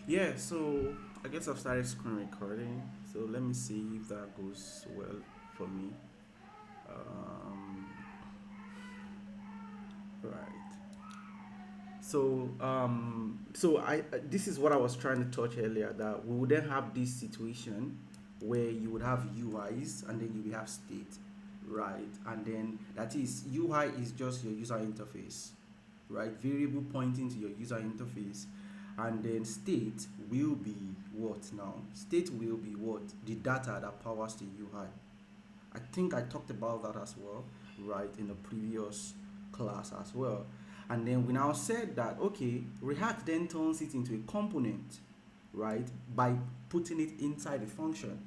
Yeah, so I guess I've started screen recording. So let me see if that goes well for me. Um, right. So this is what I was trying to touch earlier. That we would then have this situation where you would have UIs and then you will have state, right? And then that is UI is just your user interface, right? Variable pointing to your user interface, and then state will be what now? State will be what? The data that powers the UI. I think I talked about that as well, right, in the previous class as well. And then we now said that, okay, React then turns it into a component, right, by putting it inside a function.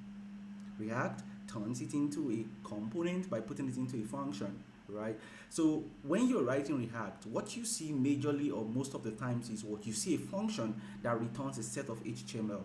React turns it into a component by putting it into a function, right? So when you're writing React, what you see majorly or most of the times is what you see a function that returns a set of HTML,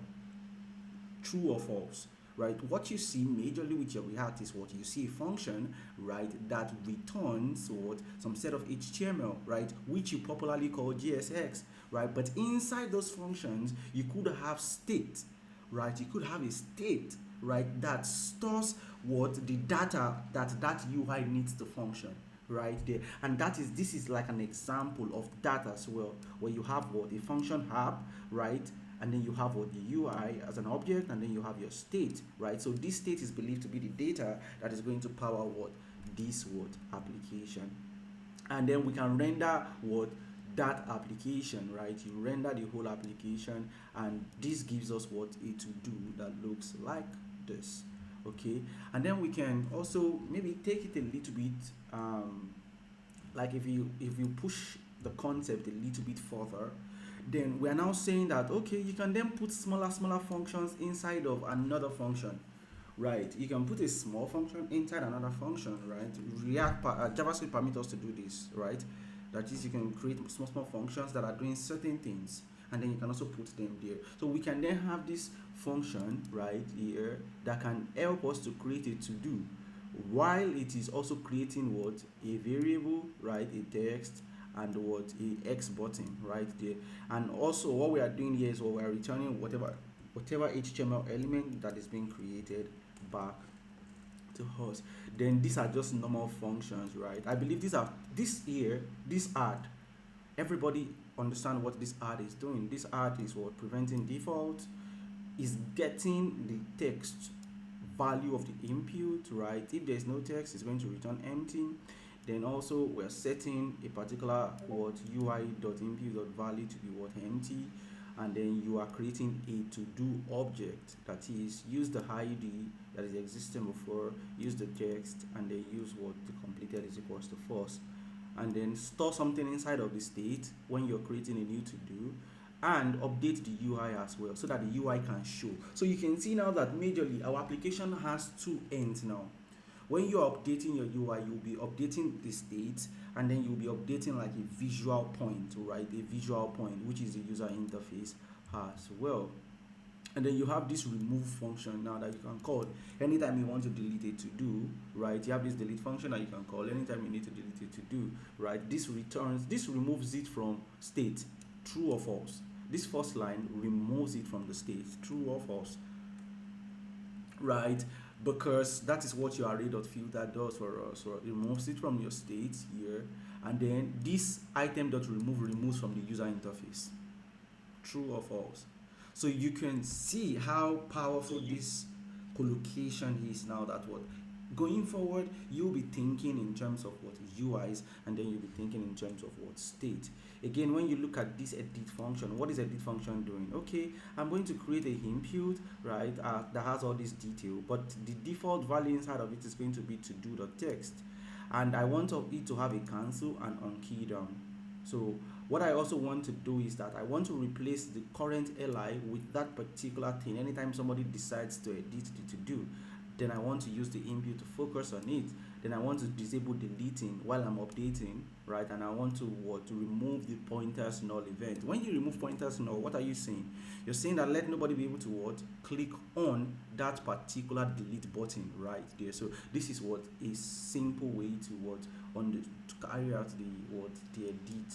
true or false, right? What you see majorly with your React is what you see a function, right, that returns what some set of HTML, right, which you popularly call JSX, right? But inside those functions, you could have state, right? You could have a state, right, that stores what the data that UI needs to function right there. And that is this is like an example of that as well, where you have what a function app, right, and then you have what the UI as an object, and then you have your state, right? So this state is believed to be the data that is going to power what this what application. And then we can render what that application, right? You render the whole application, and this gives us what a to do that looks like this. Okay, and then we can also maybe take it a little bit, like if you push the concept a little bit further, then we are now saying that okay, you can then put smaller functions inside of another function, right? You can put a small function inside another function, right? JavaScript permits us to do this, right? That is, you can create small functions that are doing certain things, and then you can also put them there. So we can then have this function right here that can help us to create a to do, while it is also creating what a variable, right, a text, and what a X button right there. And also what we are doing here is what we are returning whatever HTML element that is being created back to us. Then these are just normal functions, right? I believe this here, this add, everybody understand what this add is doing. This add is what preventing default, is getting the text value of the input, right? If there's no text, it's going to return empty. Then also we're setting a particular what UI.input.value to be what empty, and then you are creating a to do object, that is use the ID that is existing before, use the text, and then use what the completed is equals to false, and then store something inside of the state when you're creating a new to do, and update the UI as well so that the UI can show. So you can see now that majorly our application has two ends now. When you're updating your UI, you'll be updating the state, and then you'll be updating like a visual point, right? A visual point, which is the user interface as well. And then you have this remove function now that you can call anytime you want to delete it to do, right? You have this delete function that you can call anytime you need to delete it to do, right? This removes it from state, true or false. This first line removes it from the state, true or false, right? Because that is what your array.filter does for us. So it removes it from your state here, and then this item.remove removes from the user interface, true or false. So you can see how powerful this collocation is now, that what going forward you'll be thinking in terms of what UIs, and then you'll be thinking in terms of what state. Again, when you look at this edit function, what is edit function doing? Okay, I'm going to create a input, right, that has all this detail, but the default value inside of it is going to be to do the text, and I want it to have a cancel and on key down. So what I also want to do is that I want to replace the current li with that particular thing. Anytime somebody decides to edit the to do, then I want to use the input to focus on it. Then I want to disable deleting while I'm updating, right? And I want to remove the pointers null event. When you remove pointers null, what are you saying? You're saying that let nobody be able to click on that particular delete button right there. So this is what a simple way to to carry out the edit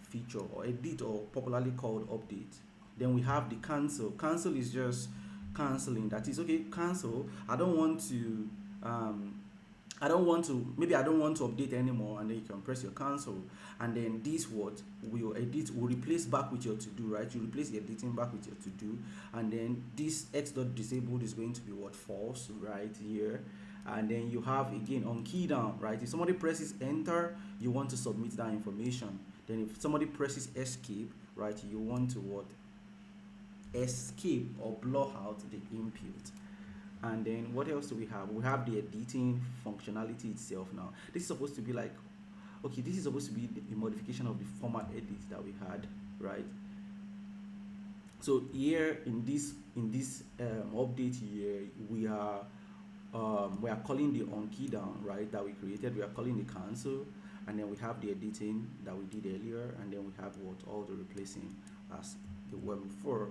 feature, or edit, or popularly called update. Then we have the cancel. Cancel is just canceling. That is okay. Cancel. Maybe I don't want to update anymore, and then you can press your cancel, and then this what will replace back with your to do, right? You replace the editing back with your to do, and then this x dot disabled is going to be what, false, right here. And then you have again on key down, right? If somebody presses enter, you want to submit that information. Then if somebody presses escape, right, you want to what, escape or block out the input. And then what else do we have? We have the editing functionality itself now. This is supposed to be like, okay, this is supposed to be the modification of the format edit that we had, right? So here in this update here, we are calling the on key down, right, that we created. We are calling the cancel, and then we have the editing that we did earlier, and then we have what, all the replacing as they were before.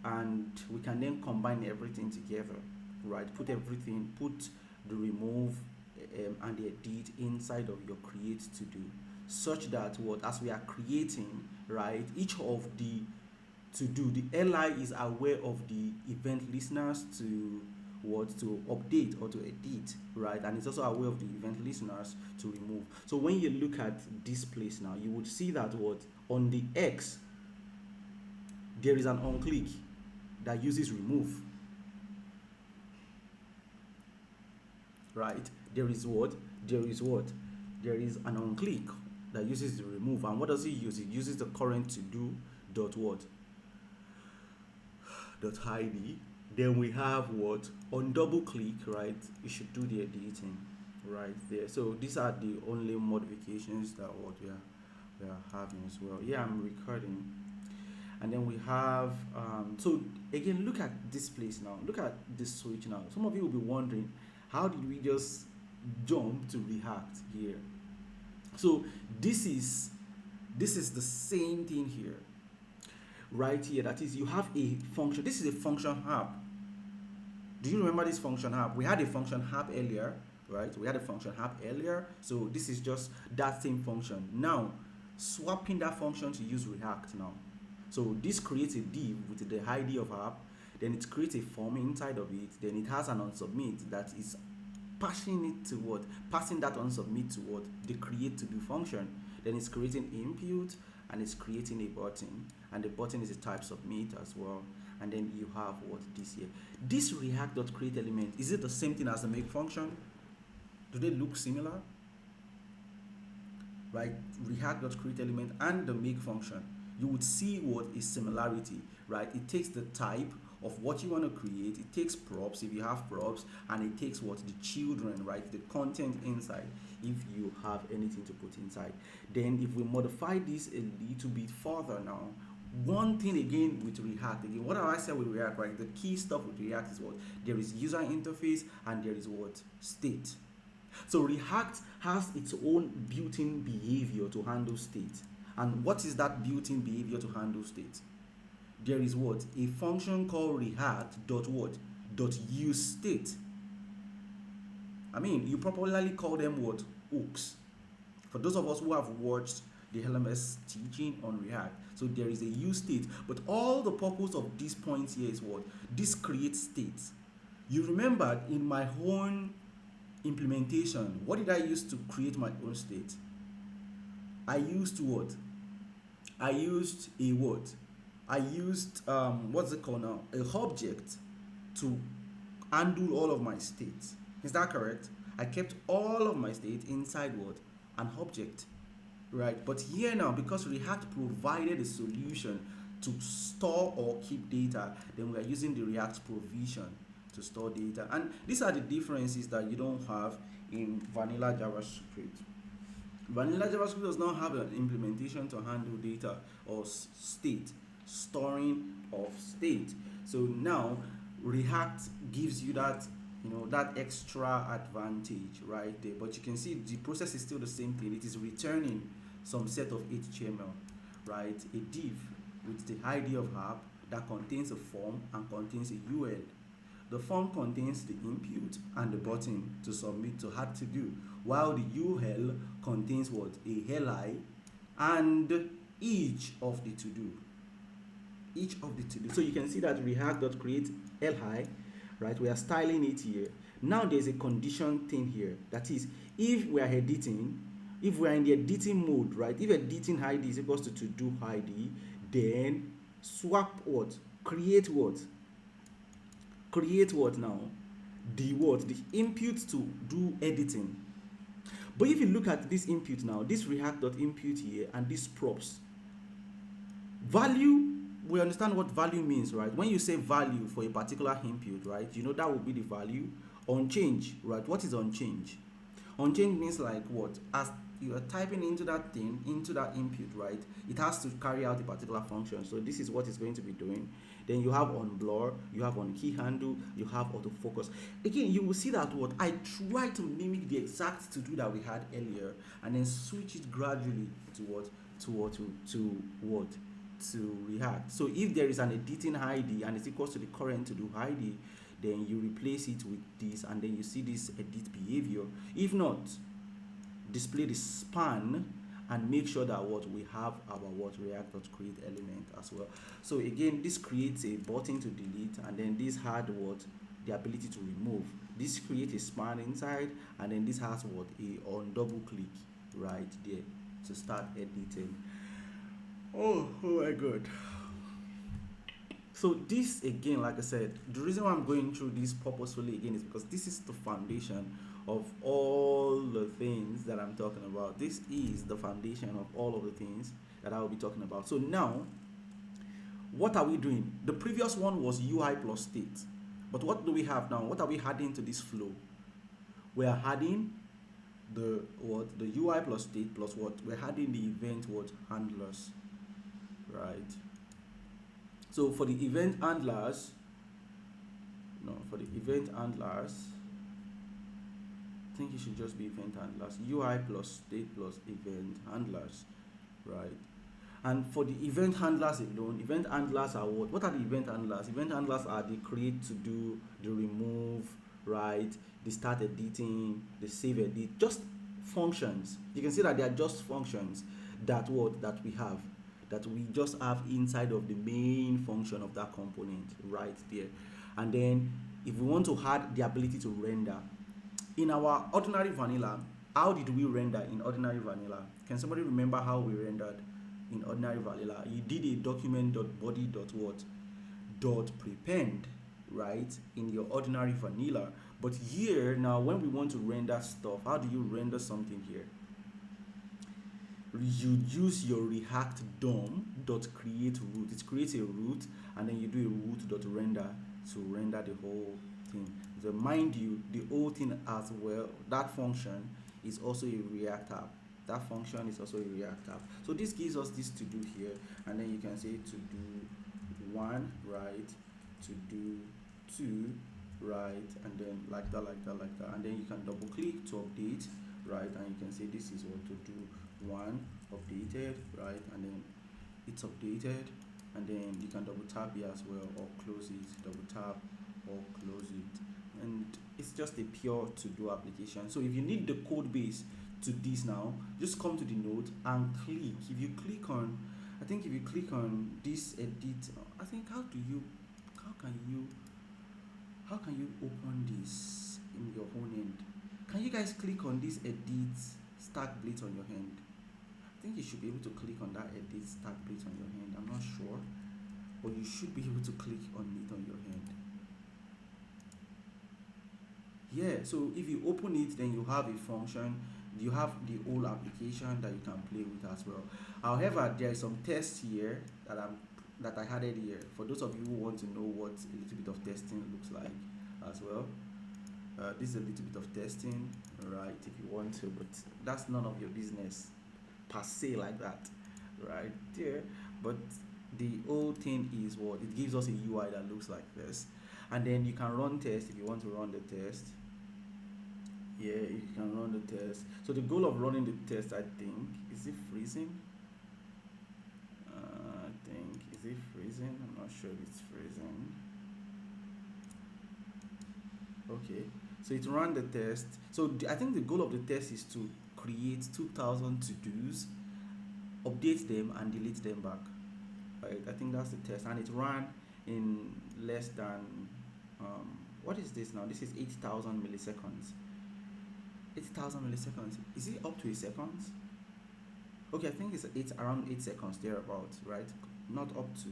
And we can then combine everything together, right? Put the remove and the edit inside of your create to do, such that what, as we are creating, right, each of the to do, the li is aware of the event listeners to update or to edit, right? And it's also aware of the event listeners to remove. So when you look at this place now, you would see that what, on the x there is an on click that uses remove, right? There is an on click that uses the remove. And what does it use? It uses the current to do dot what, dot id. Then we have what, on double click, right, you should do the editing right there. So these are the only modifications that what we are having as well. Yeah, I'm recording. And then we have so again, look at this place now, look at this switch now. Some of you will be wondering, how did we just jump to React here? So this is the same thing here, right here. That is, you have a function. This is a function hub. Do you remember this function hub? We had a function hub earlier, right? So this is just that same function. Now swapping that function to use React now. So this creates a div with the ID of app, then it creates a form inside of it, then it has an onSubmit that is passing that onSubmit to what, the create to do function. Then it's creating input, and it's creating a button, and the button is a type submit as well. And then you have what, this here. This React.createElement, is it the same thing as the make function? Do they look similar? Right, React.createElement and the make function, you would see what is similarity, right? It takes the type of what you want to create, it takes props if you have props, and it takes what, the children, right, the content inside if you have anything to put inside. Then if we modify this a little bit further now, one thing again with React, again, what have I said with React, right? The key stuff with React is what, there is user interface and there is what, state. So React has its own built-in behavior to handle state. And what is that built-in behavior to handle state? There is what, a function called React.what.useState. I mean, you popularly call them what, hooks. For those of us who have watched the LMS teaching on React, so there is a use state, but all the purpose of these points here is what, this creates states. You remember in my own implementation, what did I use to create my own state? I used what? I used a what? I used what's it called now? A object to handle all of my states. Is that correct? I kept all of my state inside what? An object, right? But here now, because React provided a solution to store or keep data, then we are using the React provision to store data. And these are the differences that you don't have in vanilla JavaScript. Vanilla JavaScript does not have an implementation to handle data or state, storing of state. So now React gives you that, that extra advantage right there. But you can see the process is still the same thing. It is returning some set of HTML, right? A div with the ID of app that contains a form and contains a UL. The form contains the input and the button to submit to had to do, while the UL contains what? A li and each of the to do. each of the to do. So you can see that React.create li, right? We are styling it here. Now there's a condition thing here. That is, if we are editing, if we are in the editing mode, right? If editing ID is equals to do ID, then swap what? Create what? Create what now? The what? The input to do editing. But if you look at this input now, this React.input here and this props, value, we understand what value means, right? When you say value for a particular input, right, you know that will be the value. On change, right? What is on change? On change means like what? As you are typing into that thing, into that input, right, it has to carry out a particular function. So this is what it's going to be doing. Then you have on blur, you have on key handle, you have autofocus. Again, you will see that what I try to mimic the exact to do that we had earlier, and then switch it gradually to what to React. So if there is an editing ID and it's equals to the current to do ID, then you replace it with this, and then you see this edit behavior. If not, display the span and make sure that what we have our what React.create element as well. So again, this creates a button to delete, and then this had what the ability to remove. This creates a span inside, and then this has what a on double click right there to start editing. Oh my god. So this again, like I said, the reason why I'm going through this purposefully again is because this is the foundation of all the things that I'm talking about. This is the foundation of all of the things that I will be talking about. So now, what are we doing? The previous one was UI plus state. But what do we have now? What are we adding to this flow? We are adding the UI plus state plus what? We're adding the event what handlers, right? So for the event handlers, I think it should just be event handlers. UI plus state plus event handlers, right? And for the event handlers alone, event handlers are what? What are the event handlers? Event handlers are the create, to do, the remove, right? The start editing, the save edit, just functions. You can see that they are just functions that we just have inside of the main function of that component right there. And then if we want to add the ability to render in our ordinary vanilla, how did we render in ordinary vanilla? Can somebody remember how we rendered in ordinary vanilla? You did a document.body.prepend, right, in your ordinary vanilla. But here now, when we want to render stuff, how do you render something here? You use your React DOM.create root. It creates a root, and then you do a root.render to render the whole thing. So mind you, the whole thing as well, that function is also a React app. That function is also a React app. So this gives us this to do here, and then you can say to do 1, right, to do 2, right, and then like that, and then you can double click to update, right, and you can say this is what to do 1 updated, right, and then it's updated, and then you can double tap here as well, or close it, double tap or close it, and it's just a pure to do application. So if you need the code base to this now, just come to the node and click. If you click on, I think if you click on this edit, I think how can you open this in your own end? Can you guys click on this edit stack blades on your hand? I think you should be able to click on that edit stack blades on your hand. I'm not sure, but you should be able to click on it on your hand. Yeah, so if you open it, then you have a function, you have the whole application that you can play with as well. However, there are some tests here that I added here for those of you who want to know what a little bit of testing looks like as well. This is a little bit of testing, right, if you want to, but that's none of your business per se like that, right there. But the whole thing is what it gives us a UI that looks like this, and then you can run tests if you want to run the test. Yeah, you can run the test. So the goal of running the test, I think, is it freezing? Is it freezing? I'm not sure if it's freezing. Okay, so it ran the test. So I think the goal of the test is to create 2,000 to-dos, update them and delete them back. right? I think that's the test, and it ran in less than what is this now? This is 80,000 milliseconds. 80,000 milliseconds. Is it up to a second? Okay, I think it's around 8 seconds thereabouts, right? Not up to,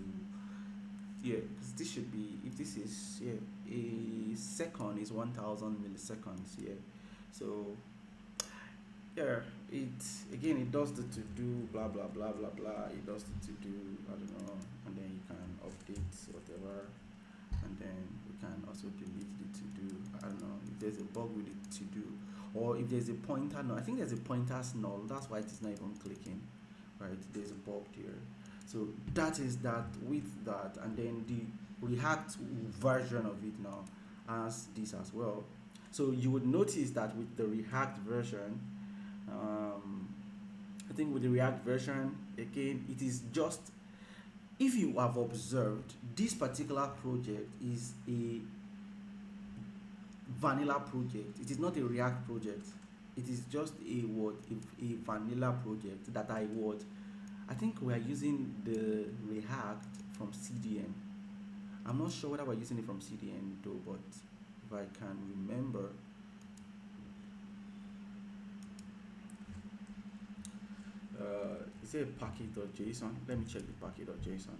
yeah, because this should be, if this is, yeah, a second is 1,000 milliseconds, yeah. So yeah, it again, it does the to do, blah blah blah blah blah. It does the to do, I don't know, and then you can update whatever, and then we can also delete the to do. I don't know if there's a bug with it to do, or if there's a pointer. No, I think there's a pointer's null. That's why it is not even clicking. Right? There's a bug here. So that is that with that, and then the React version of it now has this as well. So you would notice that with the React version, I think with the React version, again, it is just, if you have observed, this particular project is a vanilla project. It is not a React project. It is just a what, a vanilla project that I think we are using the React from CDN. I'm not sure whether we're using it from CDN though, but if I can remember, is it a package.json? Let me check the package.json.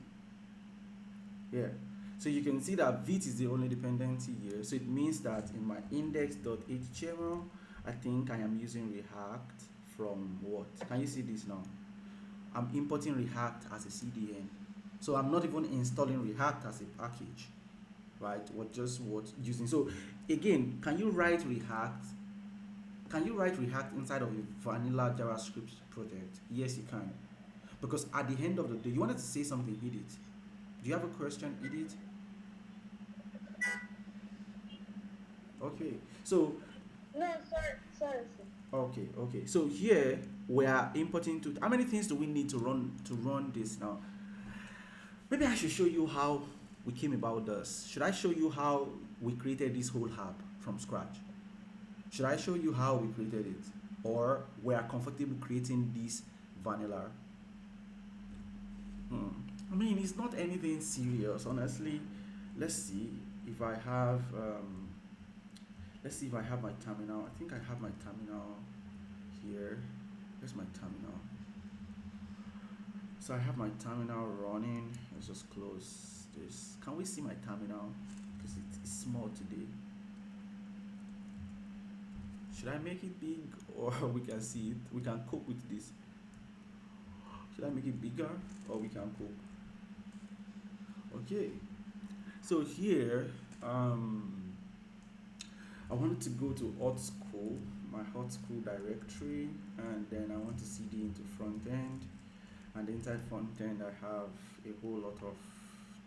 Yeah. So you can see that Vite is the only dependency here. So it means that in my index.html, I think I am using React from what? Can you see this now? I'm importing React as a CDN. So I'm not even installing React as a package, right? What just what using. So again, can you write React? Can you write React inside of a vanilla JavaScript project? Yes, you can. Because at the end of the day, you wanted to say something, Edith. Do you have a question, Edith? Okay. So No, sorry. okay. So here we are importing to. How many things do we need to run this now? Maybe I should show you how we came about this. Should I show you how we created this whole app from scratch? Should I show you how we created it? Or we are comfortable creating this vanilla? I mean, it's not anything serious, honestly. Let's see if I have, let's see if I have my terminal. I think I have my terminal here. Where's my terminal? So I have my terminal running. Let's just close this. Can we see my terminal? Because it's small today. Should I make it big, or we can see it? We can cope with this. Should I make it bigger, or we can cope? Okay. So here, I wanted to go to AltSchool, my AltSchool directory, and then I want to cd into frontend, and inside frontend I have a whole lot of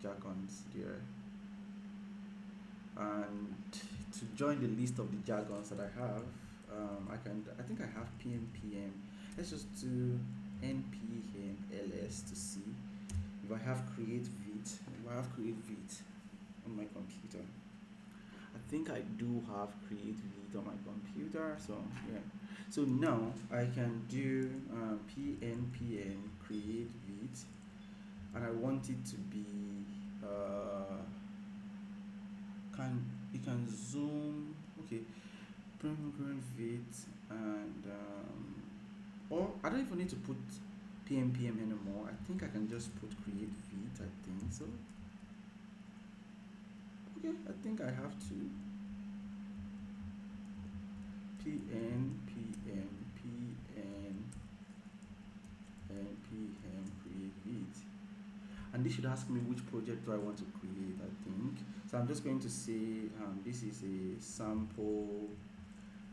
jargons there. And to join the list of the jargons that I have, I think I have pnpm. Let's just do npm ls to see if I have create vite. If I have create vite on my computer, I think I do have create vite on my computer. So yeah. So now I can do pnpm create vite, and I want it to be you can zoom. Okay, current vite, and or I don't even need to put pnpm anymore. I think I can just put create vite. I think so. Okay, I think I have to pnpm create vite, and this should ask me which project do I want to create. I think so. I'm just going to say this is a sample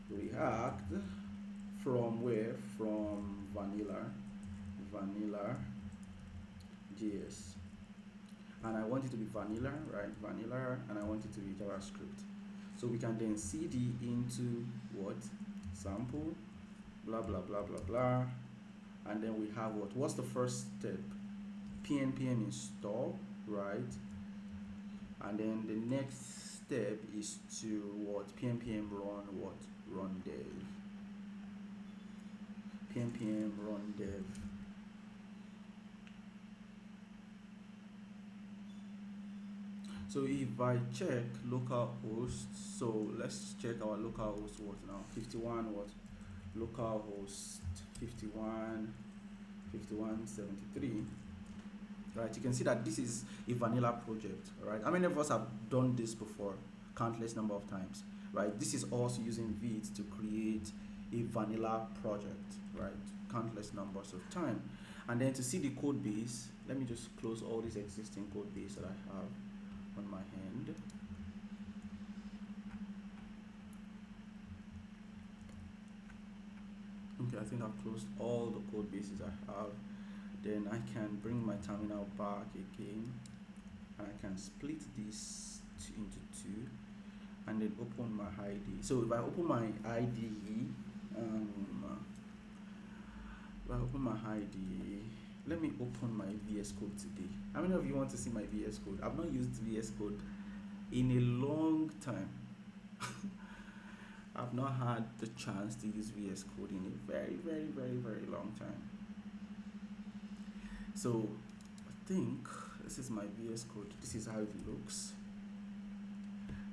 React from where? From vanilla JS, and I want it to be vanilla, right? Vanilla, and I want it to be JavaScript. So we can then cd into what? Sample, blah blah blah blah blah, and then we have what? What's the first step? pnpm install, right? And then the next step is to what? Pnpm run dev. Pnpm run dev. So if I check localhost, so let's check our localhost what now? 51 what? Localhost 51 5173. Right, you can see that this is a vanilla project. Right, how many of us have done this before? Countless number of times. Right, this is also using Vite to create a vanilla project. Right, countless numbers of time. And then to see the code base, let me just close all these existing code base that I have on my hand. Okay, I think I've closed all the code bases I have. Then I can bring my terminal back again, and I can split this into two, and then open my IDE. So if I open my IDE, let me open my VS Code today. How many of you want to see my VS Code? I've not used VS Code in a long time. I've not had the chance to use VS Code in a very long time. So I think this is my VS Code. This is how it looks.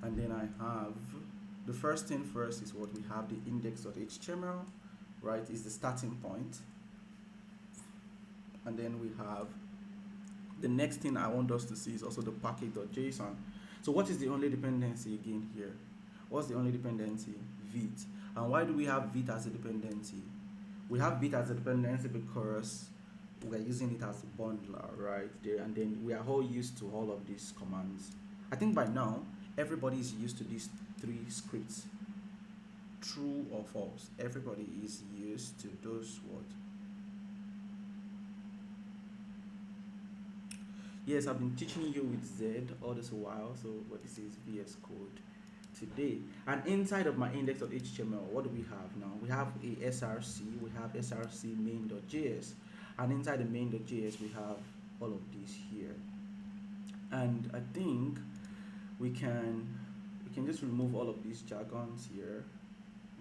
And then I have the first thing first is what we have, the index.html, right? Is the starting point. And then we have the next thing I want us to see is also the package.json. So what is the only dependency again here? What's the only dependency? Vite. And why do we have Vite as a dependency? We have Vite as a dependency because we are using it as a bundler right there, and then we are all used to all of these commands. I think by now everybody is used to these three scripts. True or false? Everybody is used to those what? Yes, I've been teaching you with Z all this while, so what this is VS Code today. And inside of my index.html, what do we have now? We have a src, we have src main.js, and inside the main.js we have all of these here. And I think we can just remove all of these jargons here,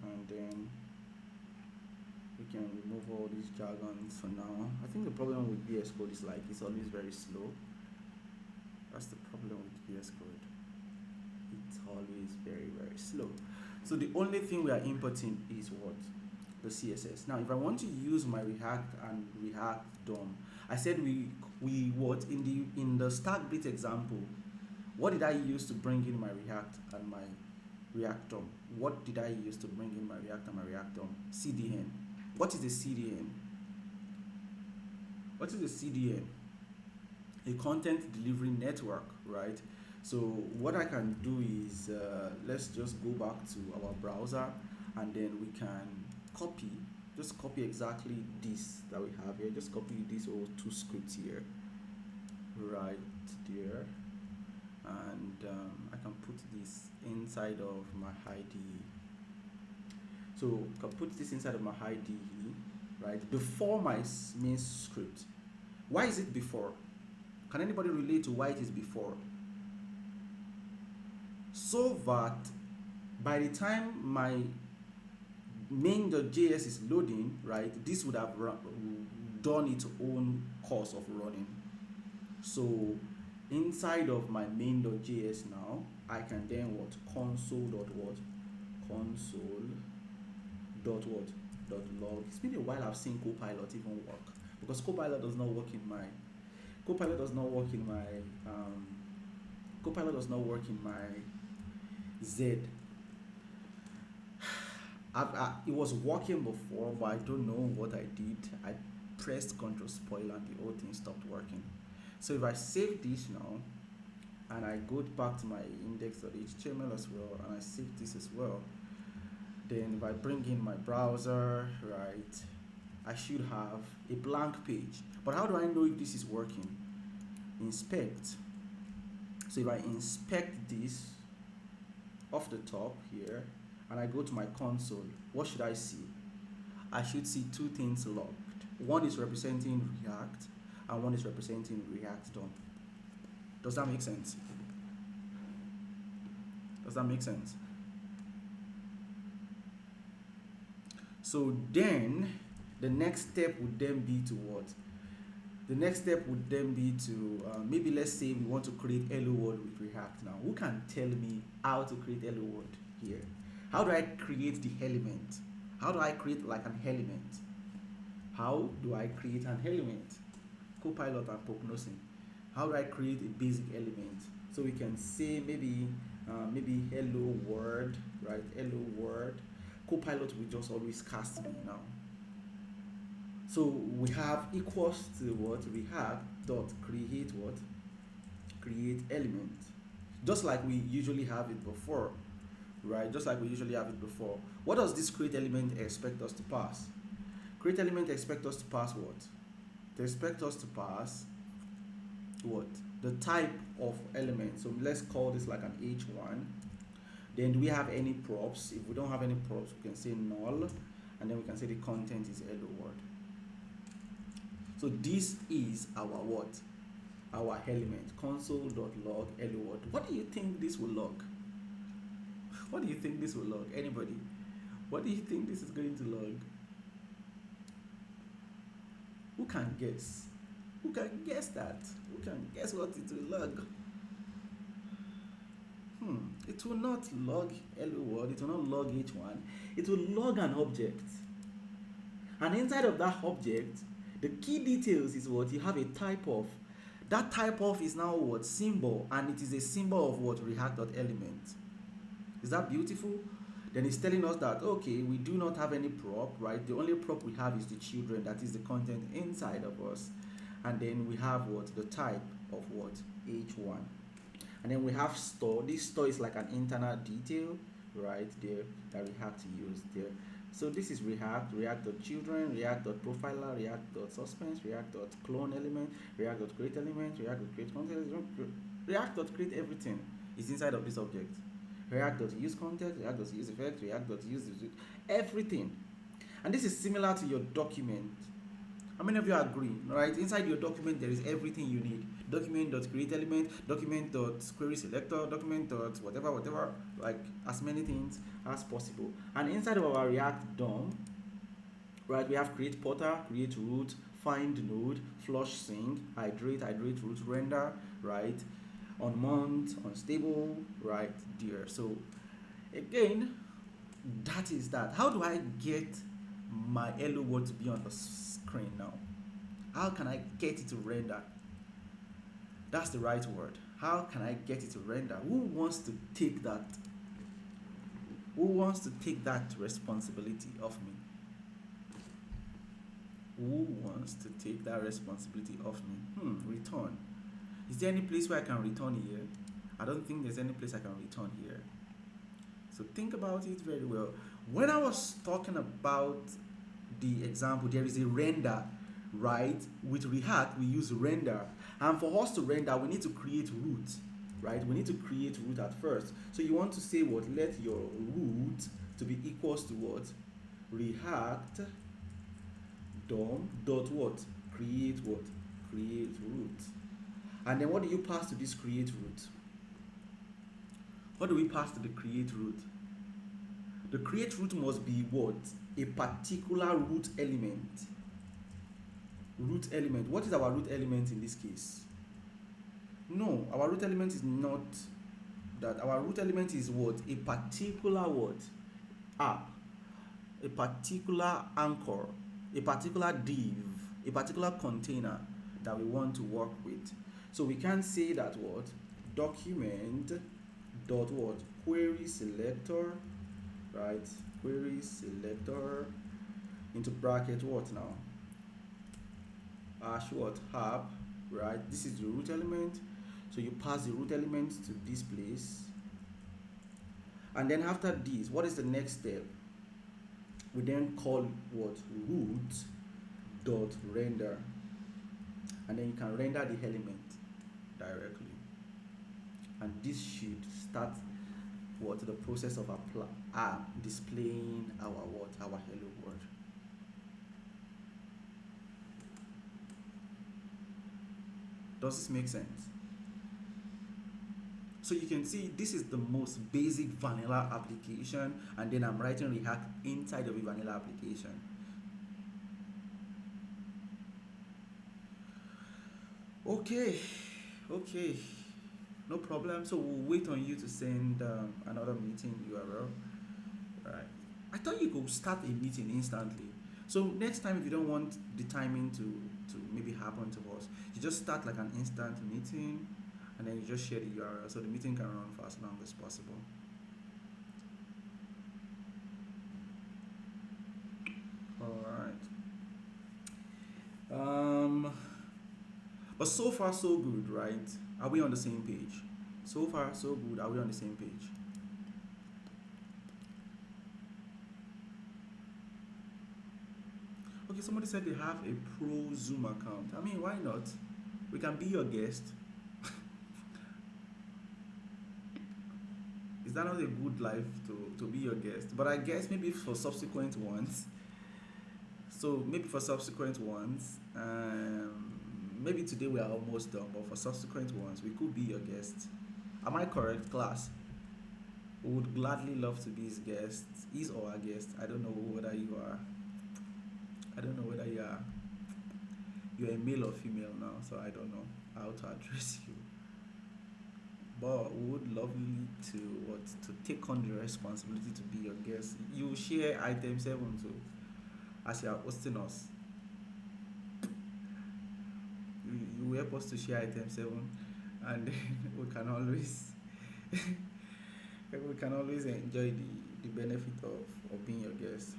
and then we can remove all these jargons for now. I think the problem with VS Code is like it's always very slow. That's the problem with VS Code. It's always very slow. So the only thing we are importing is what? The CSS. Now if I want to use my React and React DOM, I said we what in the Stack Blitz example, what did I use to bring in my React and my React DOM? What did I use to bring in my React and my React DOM? CDN. What is a CDN? What is a CDN? A content delivery network, right? So what I can do is let's just go back to our browser, and then we can just copy exactly this that we have here. Just copy these all two scripts here, right there, and I can put this inside of my IDE. So I can put this inside of my IDE, right, before my main script. Why is it before? Can anybody relate to why it is before? So that by the time my main.js is loading, right, this would have done its own course of running. So inside of my main.js now, I can then what? Console.what? Console.what? It's been a while I've seen Copilot even work, because Copilot does not work in my Z. It was working before, but I don't know what I did. I pressed Ctrl spoil and the whole thing stopped working. So if I save this now and I go back to my index.html as well, and I save this as well, then if I bring in my browser, right, I should have a blank page. But how do I know if this is working? Inspect. So if I inspect this off the top here, and I go to my console, what should I see? I should see two things logged. One is representing React, and one is representing React DOM. Does that make sense? So then the next step would then be to what? The next step would then be to maybe let's say we want to create hello world with React now. Who can tell me how to create hello world here? How do I create the element? How do I create like an element? How do I create an element? Copilot and Pognosin. How do I create a basic element? So we can say maybe hello world, right? Hello world. Copilot will just always cast me now. So we have equals to what we have dot create what create element, just like we usually have it before, right? Just like we usually have it before. What does this create element expect us to pass? Create element expect us to pass what? They expect us to pass what? The type of element. So let's call this like an H1. Then do we have any props? If we don't have any props, we can say null, and then we can say the content is hello world. So this is our what? Our element, console.log hello world. What do you think this will log? What do you think this will log? Anybody? What do you think this is going to log? Who can guess? Who can guess that? Who can guess what it will log? It will not log hello world. It will not log H1. It will log an object. And inside of that object, the key details is what you have a type of. That type of is now what? Symbol, and it is a symbol of what? React.element. Is that beautiful? Then it's telling us that okay, we do not have any prop, right? The only prop we have is the children, that is the content inside of us. And then we have what? The type of what? H1. And then we have store. This store is like an internal detail right there that we have to use there. So this is React.children, React.profiler, React.suspense, React.clone element, React.create element, React.create content, React.create everything is inside of this object. React.use content, React.use effect, React.use everything. And this is similar to your document. How many of you agree? Right? Inside your document there is everything you need. Document.create element, document.query selector, document.whatever, like as many things as possible. And inside of our React DOM, right, we have create potter, create root, find node, flush sync, hydrate root, render, right, on mount, unstable, right there. So again, that is that. How do I get my hello world to be on the screen now? How can I get it to render? That's the right word. How can I get it to render? Who wants to take that? Who wants to take that responsibility of me? Who wants to take that responsibility of me? Return. Is there any place where I can return here? I don't think there's any place I can return here. So think about it very well. When I was talking about the example, there is a render, right? With React, we use render. And for us to render, we need to create root, right? We need to create root at first. So you want to say what? Let your root to be equals to what? React DOM dot what? Create what? Create root. And then what do you pass to this create root? What do we pass to the create root? The create root must be what? A particular root element. Root element. What is our root element in this case? No, our root element is not that. Our root element is what? A particular what? App. A particular anchor. A particular div. A particular container that we want to work with. So we can say that what? Document dot what? Query selector, right? Query selector into bracket what now? What? App, right? This is the root element. So you pass the root element to this place. And then after this, what is the next step? We then call what? Root dot render. And then you can render the element directly. And this should start what? The process of displaying our what? Our hello world. Does this make sense? So you can see this is the most basic vanilla application, and then I'm writing React inside of a vanilla application. Okay, okay, no problem. So we'll wait on you to send another meeting URL. Right. I thought you could start a meeting instantly. So next time, if you don't want the timing to maybe happen to us, you just start like an instant meeting, and then you just share the URL so the meeting can run for as long as possible. All right. But so far so good, right? Are we on the same page? So far so good. Are we on the same page? Okay, somebody said they have a pro Zoom account. I mean, why not? We can be your guest. Is that not a good life to be your guest? But I guess maybe for subsequent ones. So maybe for subsequent ones, maybe today we are almost done, but for subsequent ones, we could be your guest. Am I correct, class? We would gladly love to be his guest, his or our guest. I don't know whether you are. I don't know whether you're a male or female now, so I don't know how to address you. But we would love you to take on the responsibility to be your guest. You share item 7 too, as you are hosting us. You help us to share item 7, and we can always we can always enjoy the benefit of being your guest.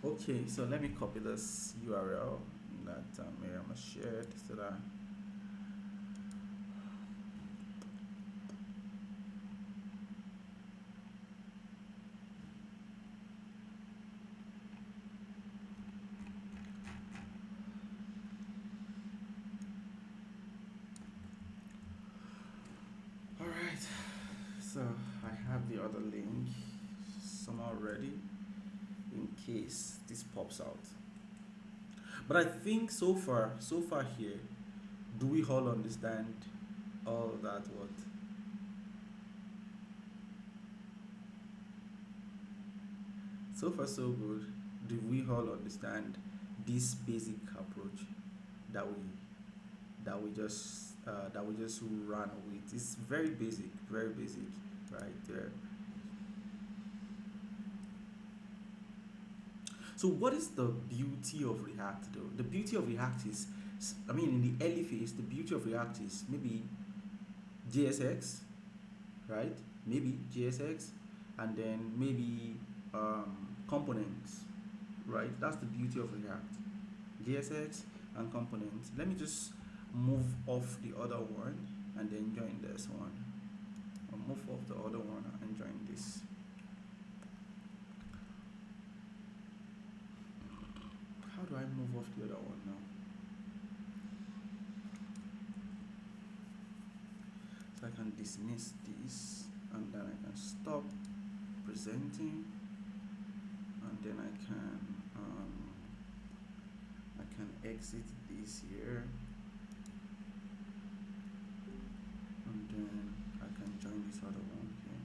Okay, so let me copy this URL that Miriam has shared so that. All right, so I have the other link somehow ready in case this pops out. But I think so far here, do we all understand all that what? So far so good. Do we all understand this basic approach that we just ran with? It's very basic, right there. So what is the beauty of React though? The beauty of React is, I mean, in the early phase, the beauty of React is maybe JSX, right? Maybe JSX, and then maybe components, right? That's the beauty of React. JSX and components. Let me just move off the other one and then join this one. I'll move off the other one and join this. How do I move off the other one now? So I can dismiss this and then I can stop presenting, and then I can exit this here, and then I can join this other one here.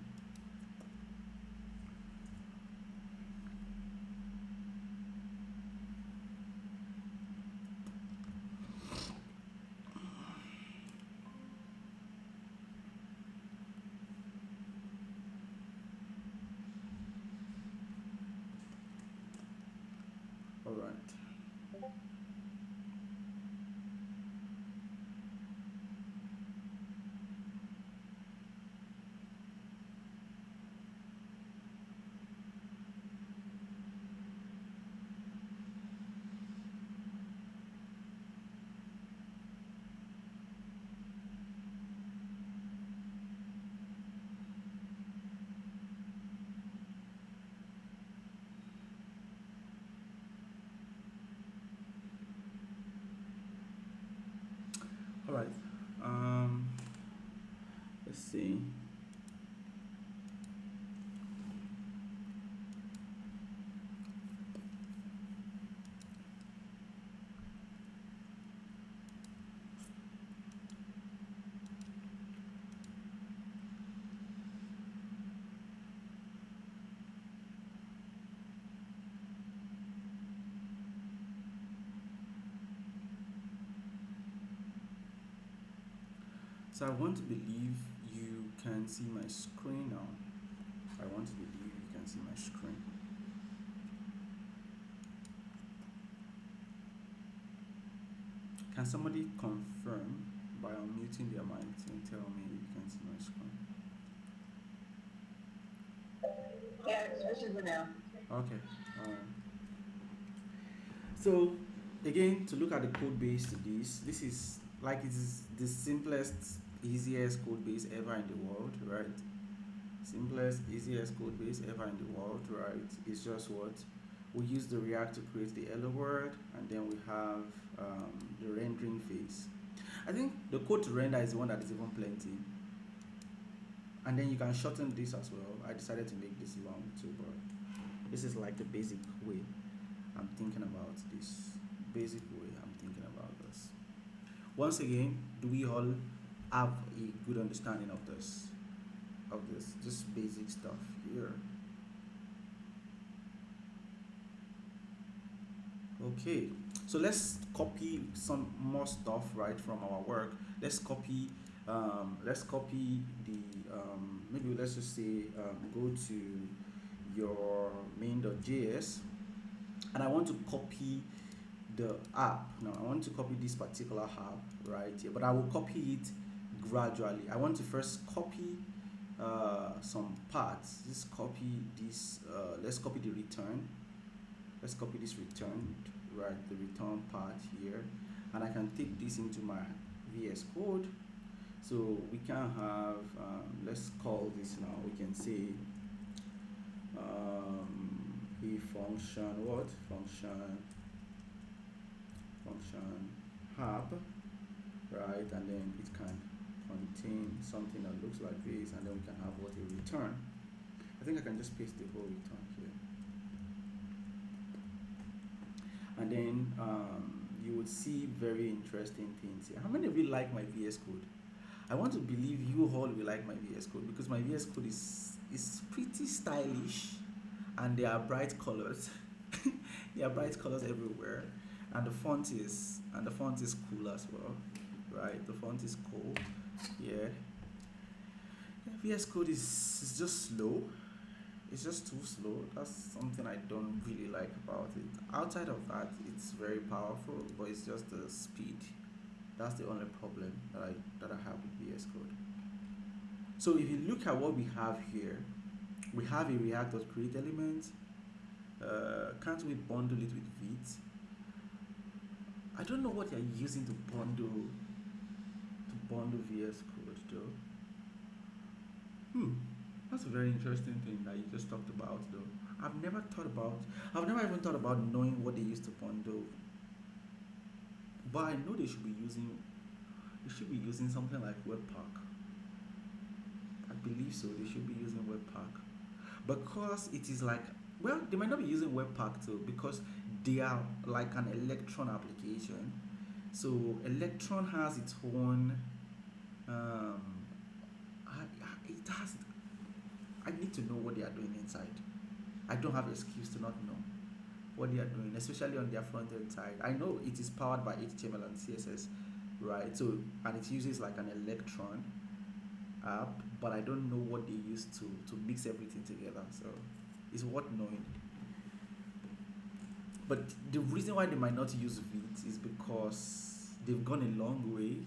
All right. All right. Um, let's see. So I want to believe you can see my screen now. I want to believe you can see my screen. Can somebody confirm by unmuting their mic and tell me if you can see my screen? Yeah, it's visible now. Okay. So again, to look at the code base to this is like it is the simplest, easiest code base ever in the world, right? Simplest, easiest code base ever in the world, right? It's just what we use the React to create the hello world, and then we have the rendering phase. I think the code to render is the one that is even plenty, and then you can shorten this as well. I decided to make this long too, but this is like the basic way I'm thinking about this. Basic way I'm thinking about this. Once again, do we all have a good understanding of this? Of this, just basic stuff here. Okay, so let's copy some more stuff right from our work. Let's copy the maybe let's just say go to your main.js, and I want to copy the app. Now I want to copy this particular app right here, but I will copy it gradually. I want to first copy some parts. Just copy this. Let's copy the return. Let's copy this return, right? The return part here, and I can take this into my VS Code. So we can have. Let's call this now. We can say a function. What function? Function app, right? And then it can contain something that looks like this, and then we can have what a return. I think I can just paste the whole return here, and then you would see very interesting things here. How many of you like my VS Code? I want to believe you all will like my VS Code because my VS Code is pretty stylish, and there are bright colors. There are bright colors everywhere, and the font is cool as well, right? The font is cool. Yeah. VS Code is just slow. It's just too slow. That's something I don't really like about it. Outside of that, it's very powerful, but it's just the speed. That's the only problem that I have with VS Code. So if you look at what we have here, we have a React.create element. Can't we bundle it with Vite? I don't know what you're using to bundle VS Code though. That's a very interesting thing that you just talked about though. I've never even thought about knowing what they use to bundle. But I know they should be using something like Webpack. I believe so. They should be using Webpack. Because it is like, well, they might not be using Webpack too because they are like an Electron application. So Electron has its own it has I need to know what they are doing inside. I don't have excuse to not know what they are doing, especially on their front end side. I know it is powered by HTML and CSS, right? So, and it uses like an Electron app, but I don't know what they use to mix everything together. So, it's worth knowing. But the reason why they might not use Vite is because they've gone a long way,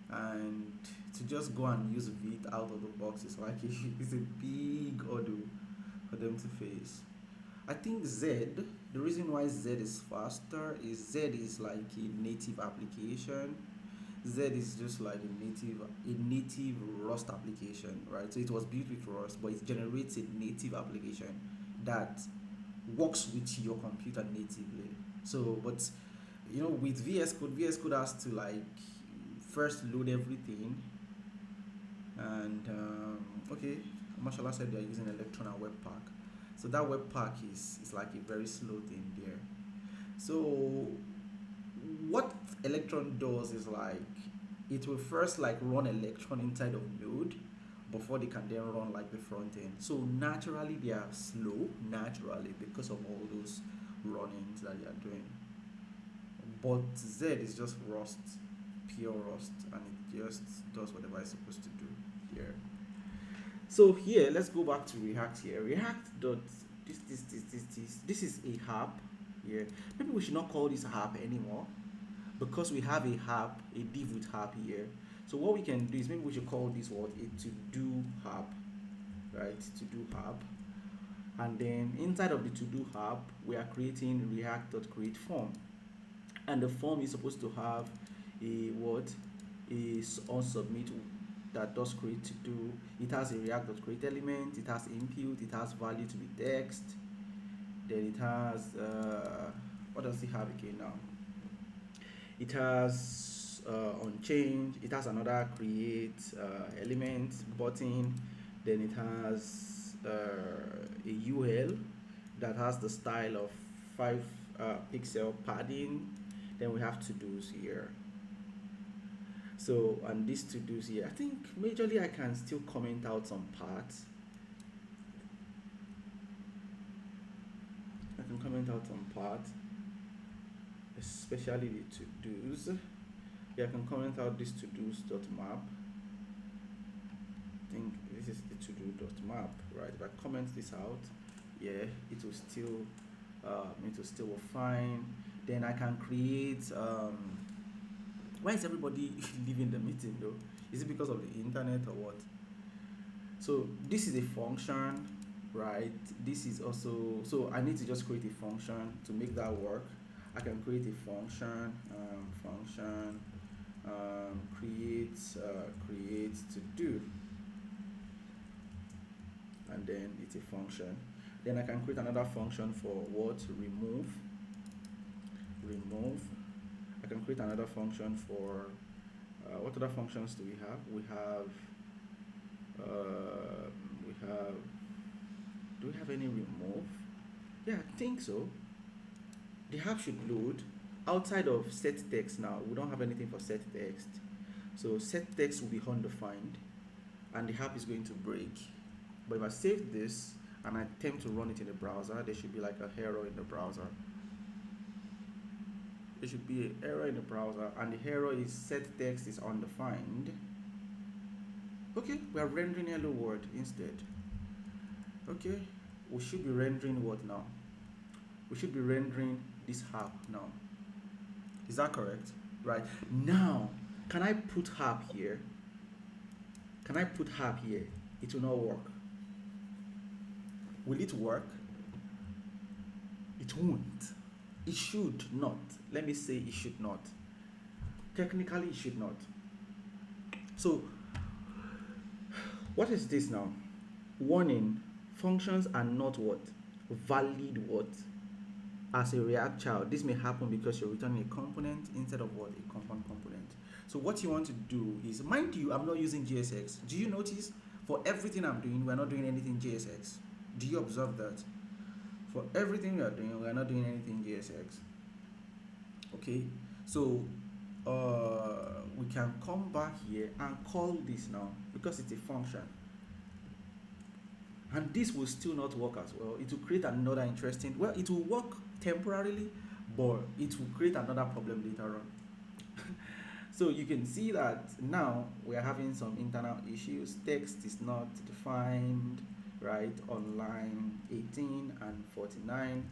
and to just go and use Vite out of the box is like it's a big ordeal for them to face. I think the reason why Z is faster is Z is like a native application. Z is just like a native Rust application, right? So it was built with Rust, but it generates a native application that works with your computer natively. So, but with VS Code has to like first load everything, and okay, Mashallah said they are using Electron and Webpack. So that Webpack is like a very slow thing there. So what Electron does is like it will first like run Electron inside of Node before they can then run like the front end. So naturally they are slow naturally because of all those runnings that they are doing. But Z is just Rust pure Rust, and it just does whatever it's supposed to do here. So here, let's go back to React here. React dot this is a app here. Maybe we should not call this app anymore because we have a app, a div with app here. So what we can do is maybe we should call this what a to do app, right? To do app. And then inside of the to do app, we are creating react.create form, and the form is supposed to have a what, is on submit that does create to do. It has a react.create element, it has input, it has value to be text, then it has what does it have again now? It has on change, it has another create element button, then it has a UL that has the style of 5 pixel padding. Then we have to do's here. So, and these to do's here, I think majorly I can still comment out some parts. I can comment out some parts, especially the to do's. Yeah, I can comment out this to do's dot map. I think this is the to do dot map, right? If I comment this out, yeah, it will still work fine. Then I can create why is everybody leaving the meeting though? Is it because of the internet or what? So this is a function, right? This is also, so I need to just create a function to make that work. I can create a function, create to do, and then it's a function. Then I can create another function for what, remove. I can create another function for what other functions do we have? Do we have any remove? Yeah, I think so. The app should load outside of set text. Now we don't have anything for set text, so set text will be undefined and the app is going to break. But if I save this and I attempt to run it in the browser, there should be like an error in the browser. There should be an error in the browser, and the error is set text is undefined. Okay, we are rendering hello world instead. Okay, we should be rendering what now? We should be rendering this app now. Is that correct? Right. Now, can I put app here? Can I put app here? It will not work. Will it work? It won't. It should not. Let me say it should not. Technically, it should not. So, what is this now? Warning, functions are not what? Valid what? As a React child. This may happen because you're returning a component instead of what? A compound component. So what you want to do is, mind you, I'm not using JSX. Do you notice? For everything I'm doing, we're not doing anything JSX. Do you observe that? For everything we are doing, we are not doing anything JSX. Okay, so we can come back here and call this now because it's a function, and this will still not work as well. It will create another interesting, well, it will work temporarily, but it will create another problem later on. So you can see that now we are having some internal issues. Text is not defined, right? On line 18 and 49,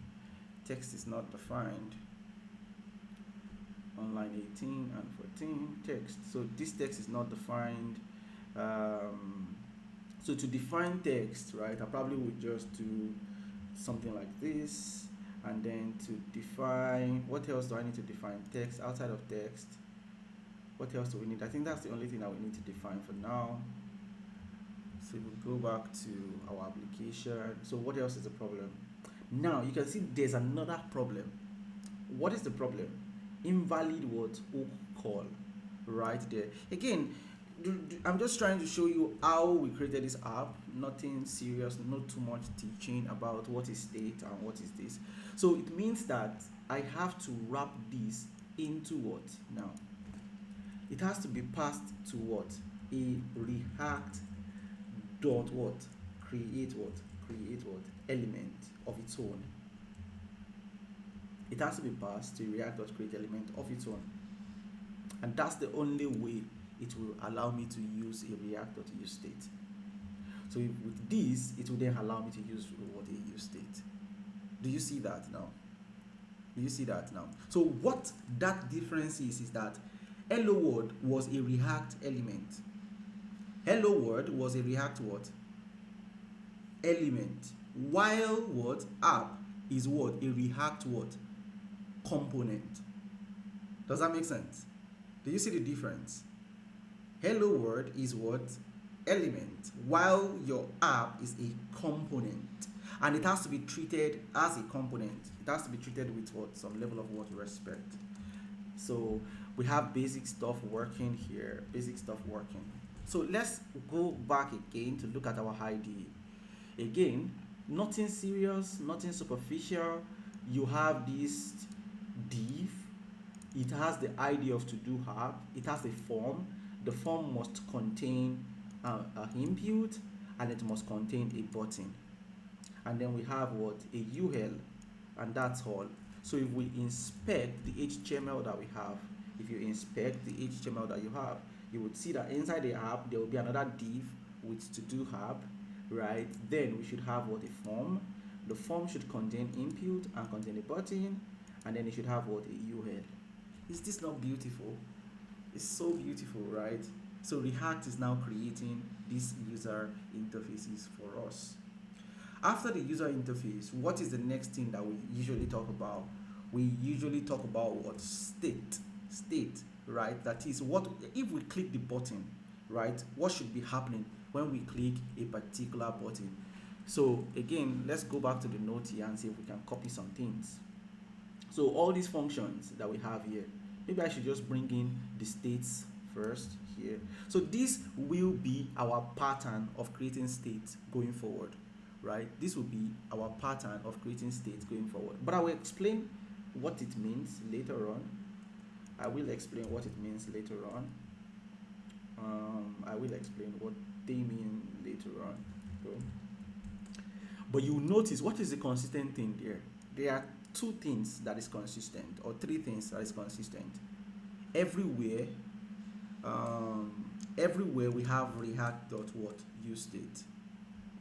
text is not defined. On line 18 and 14, text. So this text is not defined. So to define text, right, I probably would just do something like this, and then to define, what else do I need to define? Text, outside of text, what else do we need? I think that's the only thing that we need to define for now. So we'll go back to our application. So what else is the problem? Now you can see there's another problem. What is the problem? Invalid what? Hook call, right there. Again, I'm just trying to show you how we created this app. Nothing serious, not too much teaching about what is state and what is this. So it means that I have to wrap this into what now? It has to be passed to what? A React dot what? Create what? Element of its own. It has to be passed to React dot create element of its own. and that's the only way it will allow me to use a React.useState. So with this, it will then allow me to use what a use state. Do you see that now? Do you see that now? So what that difference is that hello world was a React element. Hello world was a React what? Element. While what? App is what? A React what? Component. Does that make sense? Do you see the difference? Hello world is what? Element, while your app is a component, and it has to be treated as a component. It has to be treated with what? Some level of what? Respect. So we have basic stuff working here, basic stuff working. So let's go back again to look at our IDE. Again, nothing serious, nothing superficial. You have this div. It has the ID of to do app. It has a form. The form must contain a input, and it must contain a button. And then we have what? A UL, and that's all. So if we inspect the HTML that we have, if you inspect the HTML that you have, you would see that inside the app there will be another div with to do app, right? Then we should have what? A form. The form should contain input and contain a button, and then it should have what? A UL. Is this not beautiful? It's so beautiful, right? So React is now creating these user interfaces for us. After the user interface, what is the next thing that we usually talk about? We usually talk about what? State, right? That is what, if we click the button, right? What should be happening when we click a particular button? So again, let's go back to the note here and see if we can copy some things. So all these functions that we have here, maybe I should just bring in the states first here. So this will be our pattern of creating states going forward, right? This will be our pattern of creating states going forward. But I will explain what it means later on. I will explain what it means later on. I will explain what they mean later on. So, but you notice, what is the consistent thing there? There are two things that is consistent, or three things that is consistent. Everywhere we have React dot what? Use state.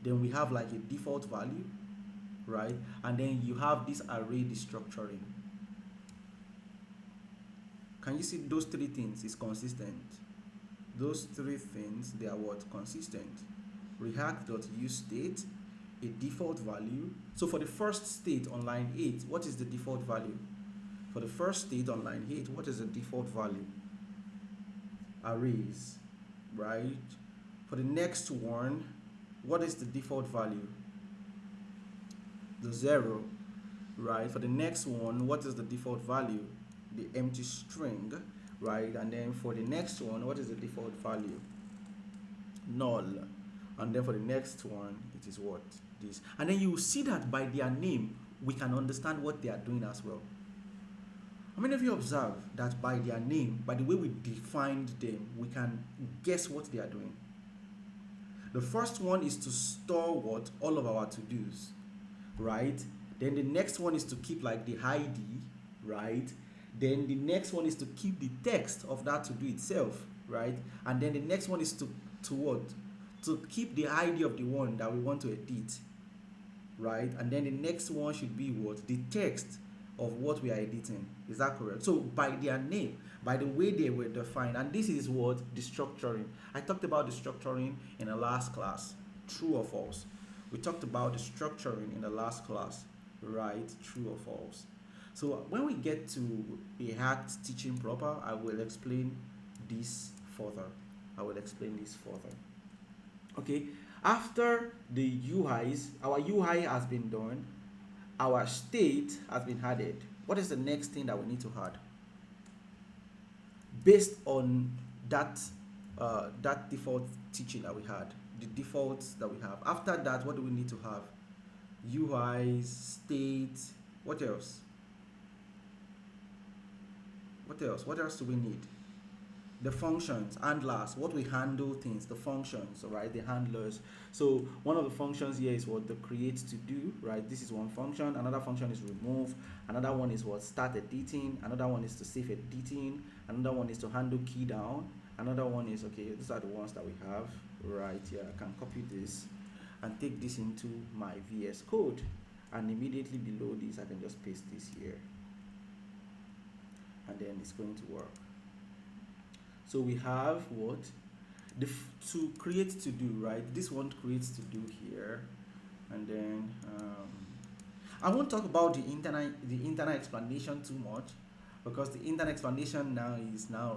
Then we have like a default value, right? And then you have this array destructuring. Can you see those three things is consistent? Those three things, they are what? Consistent. React dot use state, a default value. So for the first state on line 8, what is the default value? For the first state on line 8, what is the default value? Arrays, right? For the next one, what is the default value? The 0, right? For the next one, what is the default value? The empty string, right? And then for the next one, what is the default value? Null. And then for the next one, it is what? This. And then you see that by their name, we can understand what they are doing as well. How many of you observe that by their name, by the way we defined them, we can guess what they are doing? The first one is to store what? All of our to-dos, right? Then the next one is to keep like the ID, right? Then the next one is to keep the text of that to-do itself, right? And then the next one is to what? To keep the ID of the one that we want to edit, right? And then the next one should be what? The text of what we are editing. Is that correct? So by their name, by the way they were defined, and this is what? The structuring. I talked about the structuring in the last class. True or false? We talked about the structuring in the last class, right? True or false? So when we get to React teaching proper, I will explain this further. Okay, after the UIs, our UI has been done, our state has been added. What is the next thing that we need to add? Based on that that default teaching that we had, the defaults that we have. After that, what do we need to have? UIs, state, what else? What else do we need? the functions, handlers, what we handle things, the functions, all right, the handlers. So one of the functions here is what the create to do, right? This is one function. Another function is remove. Another one is what start editing. Another one is to save editing. Another one is to handle key down. Another one is, okay, these are the ones that we have right here. I can copy this and take this into my VS Code, and immediately below this I can just paste this here, and then it's going to work. So we have what to create to do, right? This one creates to do here, and then I won't talk about the internal explanation too much, because the internal explanation now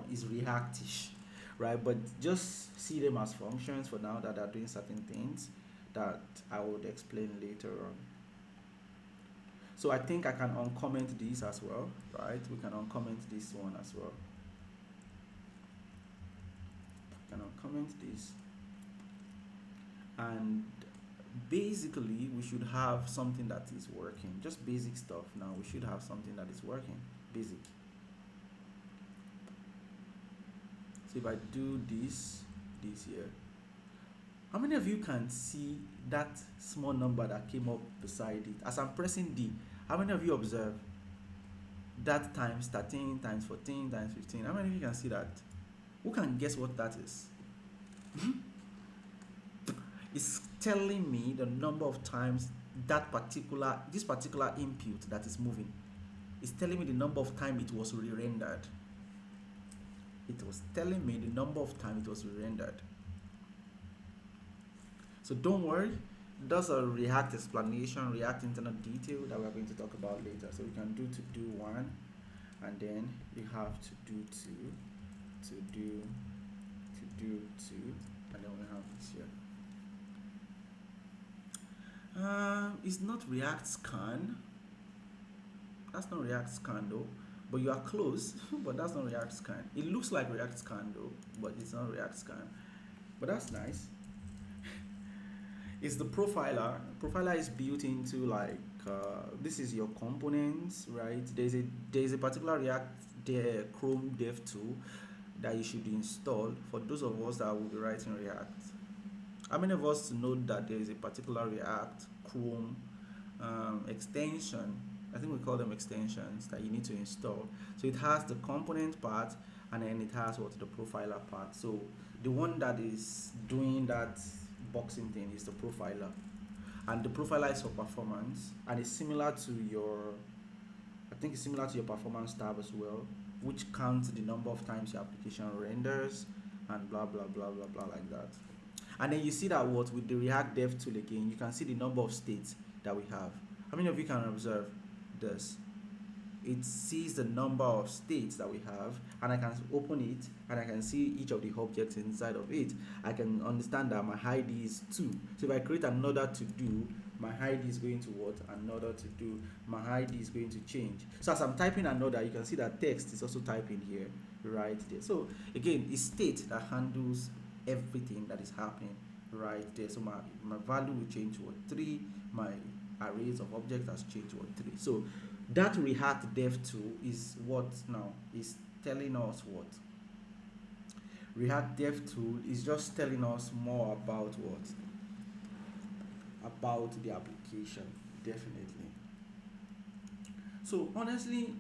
is Reactish, right? But just see them as functions for now that are doing certain things that I would explain later on. So I think I can uncomment this as well, right? We can uncomment this one as well. Can uncomment this, and basically we should have something that is working. Just basic stuff. Now we should have something that is working. Basic. So if I do this here, how many of you can see that small number that came up beside it as I'm pressing D? How many of you observe that times 13 times 14 times 15? How many of you can see that? Who can guess what that is? It's telling me the number of times this particular input that is moving. It's telling me the number of times it was re-rendered. It was telling me the number of times it was re-rendered. So don't worry, that's a React explanation, React internal detail that we're going to talk about later. So we can do to do one, and then you have to do two, to do two, and then we have this here. It's not React scan. That's not React scan though, but you are close. But that's not React scan. It looks like React scan though, but it's not React scan. But that's nice. It's the profiler. Profiler is built into like this is your components, right? There's a particular React Chrome dev tool that you should install for those of us that will be writing React. How many of us know that there is a particular React Chrome extension? I think we call them extensions that you need to install. So it has the component part, and then it has what the profiler part. So the one that is doing that boxing thing is the profiler, and the profiler is for performance, and it's similar to your, I think it's similar to your performance tab as well, which counts the number of times your application renders and blah blah blah blah blah like that. And then you see that what with the React Dev tool again, you can see the number of states that we have. How many of you can observe this? It sees the number of states that we have, and I can open it and I can see each of the objects inside of it. I can understand that my ID is 2. So if I create another to do, my ID is going to what? Another to do. My ID is going to change. So as I'm typing another, you can see that text is also typing here, right there. So again, it's state that handles everything that is happening right there. So my value will change to what? 3. My arrays of objects has changed to what? 3. So that React Dev tool is what now? Is telling us what? React Dev tool is just telling us more about what? About the application, definitely. So honestly,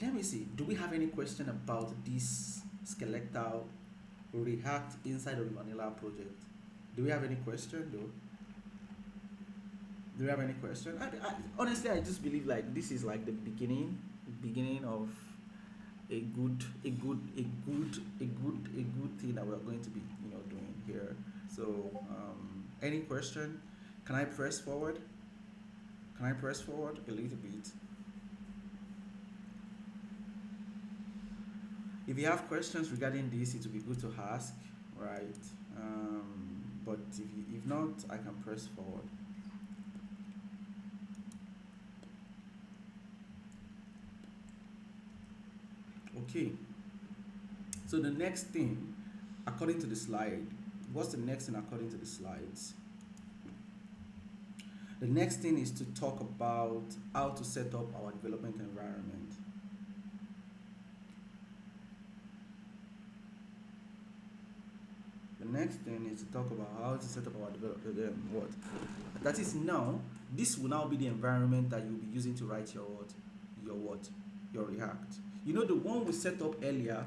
let me see. Do we have any question about this skeletal React inside of the vanilla project? Do we have any question though? Do you have any question? Honestly, I just believe like this is like the beginning of a good thing that we're going to be doing here. So any question? Can I press forward? Can I press forward a little bit? If you have questions regarding this, it will be good to ask, right? But if not, I can press forward. Okay, so the next thing according to the slide, what's the next thing according to the slides? The next thing is to talk about how to set up our development environment. next thing is to talk about how to set up our what. That is now. This will now be the environment that you'll be using to write your your React. You know the one we set up earlier,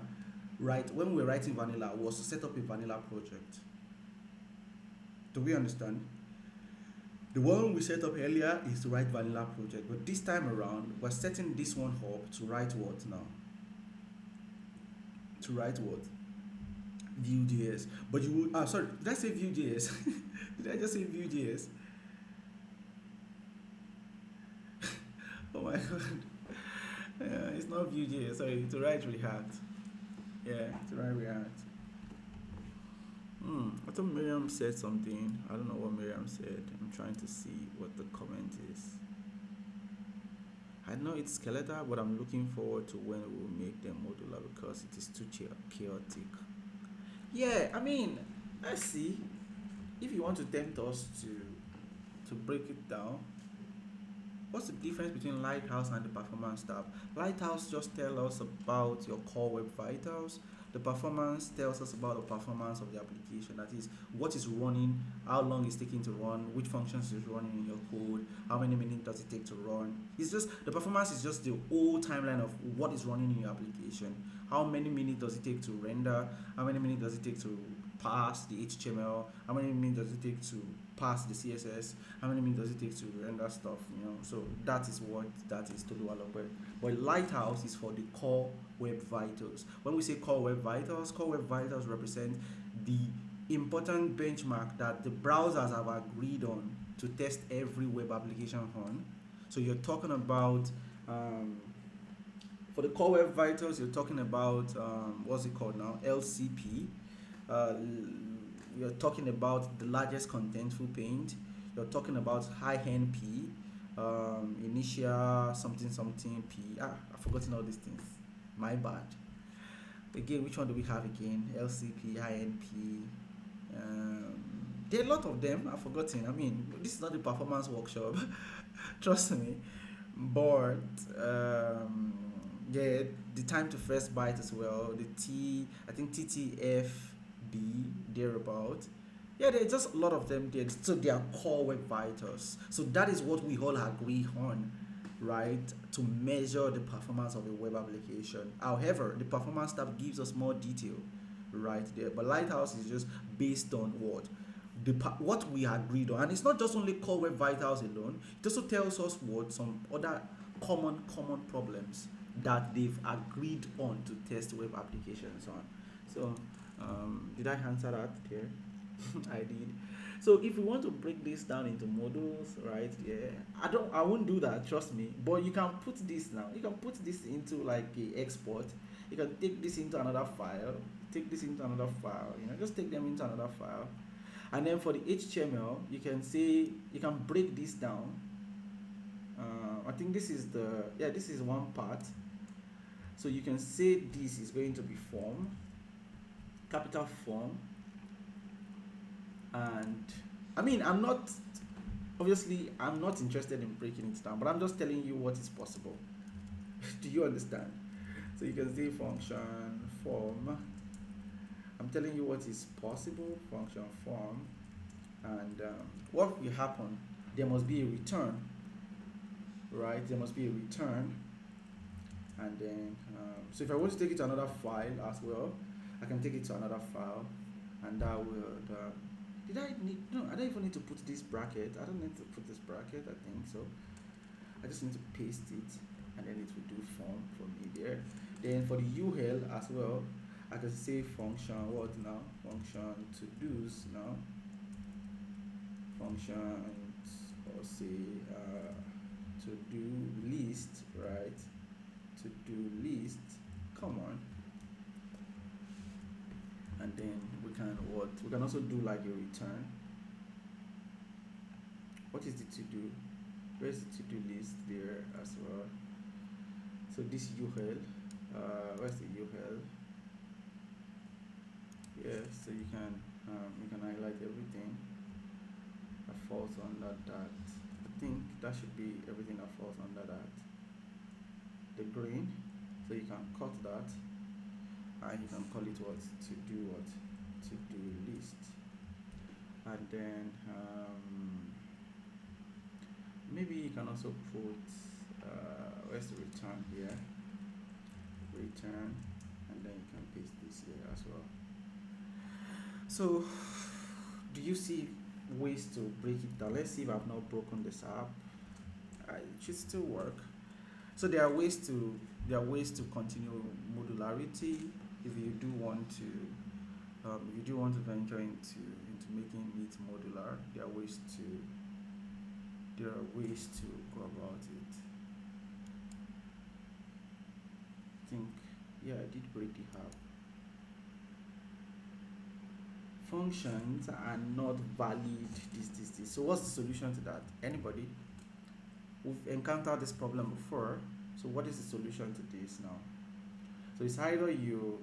right? When we were writing vanilla was to set up a vanilla project. Do we understand? The one we set up earlier is to write vanilla project, but this time around we're setting this one up to write what now? To write what? Vue.js. But you will, sorry, did I say Vue.js? Did I just say Vue.js? Oh my god. It's not Vue.js, sorry, to write React. Yeah, to write React. I thought Miriam said something. I don't know what Miriam said. I'm trying to see what the comment is. I know it's skeletal, but I'm looking forward to when we will make them modular because it is too chaotic. Yeah, I mean, let's see. If you want to tempt us to break it down, what's the difference between Lighthouse and the Performance tab? Lighthouse just tells us about your core web vitals. The Performance tells us about the performance of the application. That is, what is running, how long it's taking to run, which functions is running in your code, how many minutes does it take to run. It's just the performance is just the whole timeline of what is running in your application. How many minutes does it take to render? How many minutes does it take to pass the HTML? How many minutes does it take to pass the CSS? How many minutes does it take to render stuff? So that is what that is to do a lot. But Lighthouse is for the core web vitals. When we say core web vitals represent the important benchmark that the browsers have agreed on to test every web application on. So you're talking about for the core web vitals, you're talking about what's it called now? LCP. You're talking about the largest contentful paint. You're talking about high NP, initial something P. I've forgotten all these things. My bad. Again, which one do we have again? LCP, high NP. There are a lot of them. I've forgotten. I mean, this is not a performance workshop. Trust me. But yeah, the time to first byte as well. I think TTFB thereabout. Yeah, there are just a lot of them there. So they are core web vitals. So that is what we all agree on, right? To measure the performance of a web application. However, the performance tab gives us more detail right there. But Lighthouse is just based on what we agreed on. And it's not just only core web vitals alone. It also tells us what some other common problems that they've agreed on to test web applications on. So did I answer that here? I did. So if we want to break this down into modules, right? Yeah, I won't do that, trust me. But you can put this now. You can put this into like a export. You can take this into another file. Take this into another file. Just take them into another file. And then for the HTML, you can break this down. I think this is one part. So you can say this is going to be form, capital form. And I mean, I'm not interested in breaking it down, but I'm just telling you what is possible. Do you understand? So you can say function form. I'm telling you what is possible, function form, and what will happen? There must be a return, right? There must be a return, and then so if I want to take it to another file as well, I can take it to another file, and that will. I don't even need to put this bracket. I don't need to put this bracket, I think so. I just need to paste it, and then it will do form for me there. Then for the UL as well, I can say function what now? Function to do's now. Function or say to do list, right? To do list. Come on. And then we can also do like a return. What is the to do? Where's the to do list there as well? So this UL, where's the UL? Yeah, so you can highlight everything that falls under that. I think that should be everything that falls under that. The green, so you can cut that. And you can call it what? To do what? to-do list, and then maybe you can also put where's the return here, return, and then you can paste this here as well. So do you see ways to break it down? Let's see if I've not broken this up. It should still work. So there are ways to continue modularity if you do want to venture into making it modular. There are ways to go about it. I think, yeah, I did break the hub. Functions are not valid. This. So what's the solution to that? Anybody? We've encountered this problem before. So what is the solution to this now? So it's either you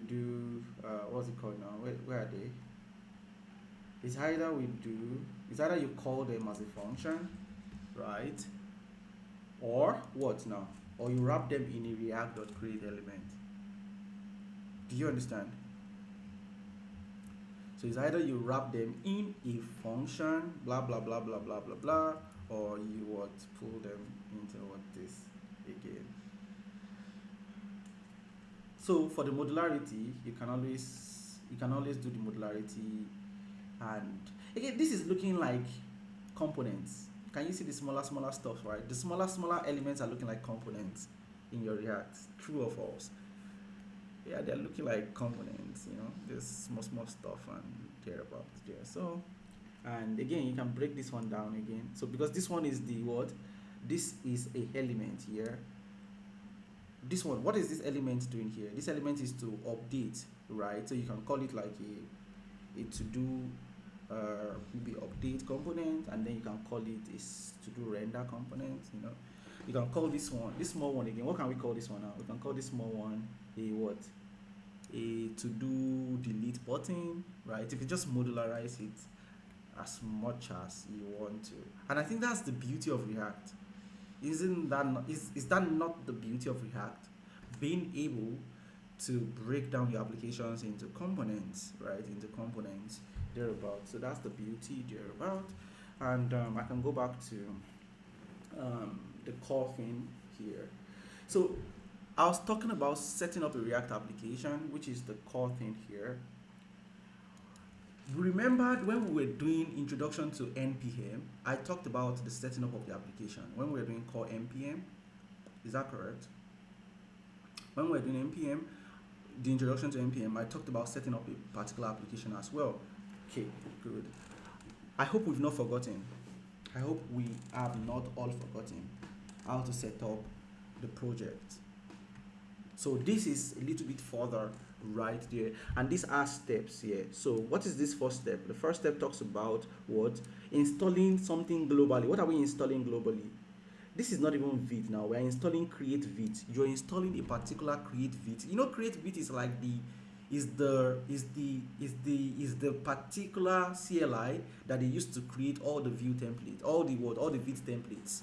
do what's it called now? Where are they? It's either you call them as a function, right? Or what now? Or you wrap them in a React.createElement. Do you understand? So it's either you wrap them in a function, blah blah blah blah blah blah blah, or you pull them into this again. So for the modularity, you can always do the modularity, and again, this is looking like components. Can you see the smaller stuff, right? The smaller elements are looking like components in your React. True or false? Yeah, they're looking like components, there's small stuff and thereabouts there. So, and again, you can break this one down again. So because this one is this is a element here. This one, what is this element doing here? This element is to update, right? So you can call it like a to-do maybe update component, and then you can call it is to-do render component. You can call this small one again. What can we call this one now? We can call this small one a to-do delete button, right? If you just modularize it as much as you want to. And I think that's the beauty of React. Is that not the beauty of React? Being able to break down your applications into components, right? Into components thereabout. So that's the beauty thereabout. And I can go back to the core thing here. So I was talking about setting up a React application, which is the core thing here. Remembered when we were doing introduction to NPM, I talked about the setting up of the application when we were doing core NPM. Is that correct? When we were doing NPM, the introduction to NPM, I talked about setting up a particular application as well. Okay, good. I hope we've not forgotten. I hope we have not all forgotten how to set up the project. So this is a little bit further right there, and these are steps here. So what is this first step? The first step talks about installing something globally. What are we installing globally? This is not even Vite now. We're installing create Vite. You're installing a particular create Vite. Create Vite is like the particular CLI that they used to create all the Vue templates, all the Vite templates.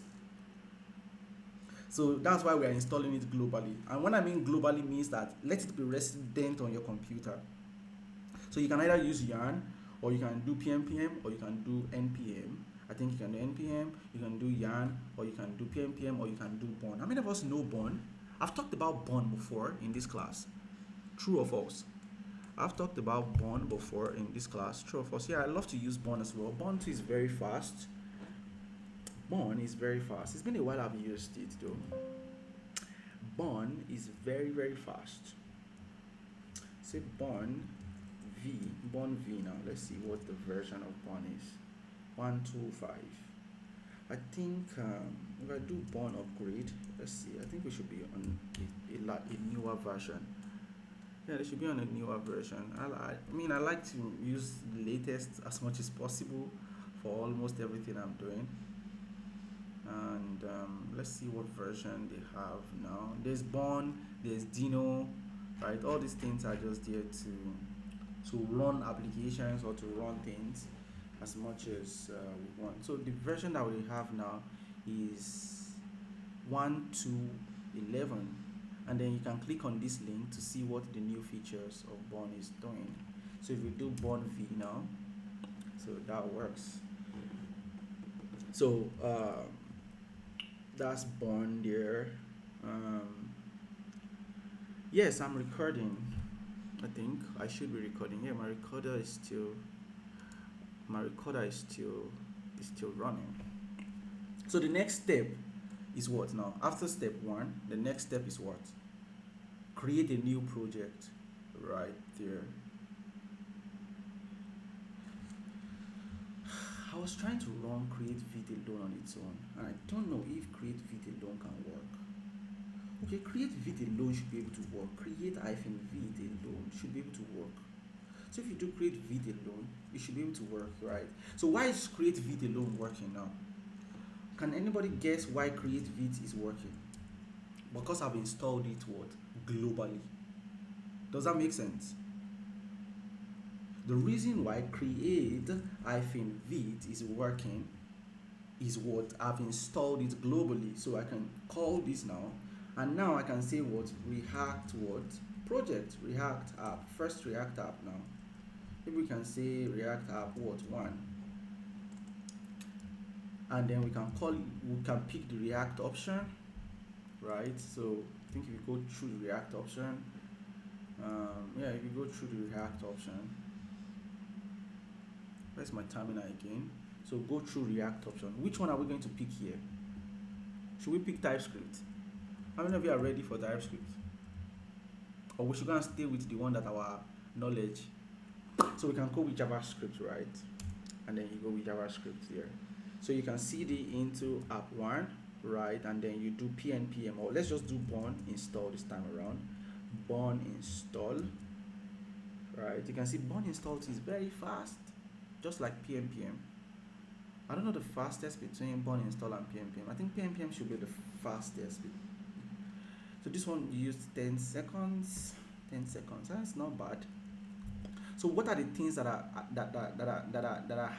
So that's why we are installing it globally. And when I mean globally means that let it be resident on your computer. So you can either use yarn, or you can do PNPM, or you can do NPM. I think you can do NPM, you can do yarn, or you can do PNPM, or you can do Bun. How many of us know Bun? I've talked about Bun before in this class. True or false? I've talked about Bun before in this class. True or false? Yeah, I love to use Bun as well. Bun too is very fast. Bun is very fast. It's been a while I've used it though. Bun is very, very fast. Say Bun V now. Let's see what the version of Bun is. 1.2.5. I think if I do Bun upgrade, let's see. I think we should be on a newer version. Yeah, they should be on a newer version. I like to use the latest as much as possible for almost everything I'm doing. And let's see what version they have now. There's Bun, there's Dino, right? All these things are just there to run applications or to run things as much as we want. So the version that we have now is 1.2.11. and then you can click on this link to see what the new features of Bond is doing. So if we do Bond V now, so that works. So that's Bond there. Yes, I'm recording. I think I should be recording. Yeah, my recorder is still running. So the next step is what now? After step 1, the next step is what? Create a new project right there. I was trying to run create vid alone on its own, and I don't know if create vid alone can work. Okay, create vid alone should be able to work. Create -vid alone should be able to work. So if you do create vid alone, it should be able to work, right? So why is create vid alone working now? Can anybody guess why create vid is working? Because I've installed it what? Globally. Does that make sense? The reason why create -vid is working is what? I've installed it globally. So I can call this now, and now I can say what? React what? Project, React app, first React app now. Maybe we can say React app what? 1. And then we can pick the React option, right? So I think if you go through the React option, if you go through the React option, where's my terminal again? So go through React option. Which one are we going to pick here? Should we pick TypeScript? How many of you are ready for TypeScript? Or we should go and stay with the one that our knowledge? So we can go with JavaScript, right? And then you go with JavaScript here. So you can cd into app 1, right? And then you do pnpm, or let's just do Bond install this time around. Bond install, right? You can see Bond install is very fast, just like pnpm. I don't know the fastest between Bond install and pnpm. I think pnpm should be the fastest. So this one used 10 seconds. 10 seconds. That's not bad. So what are the things that are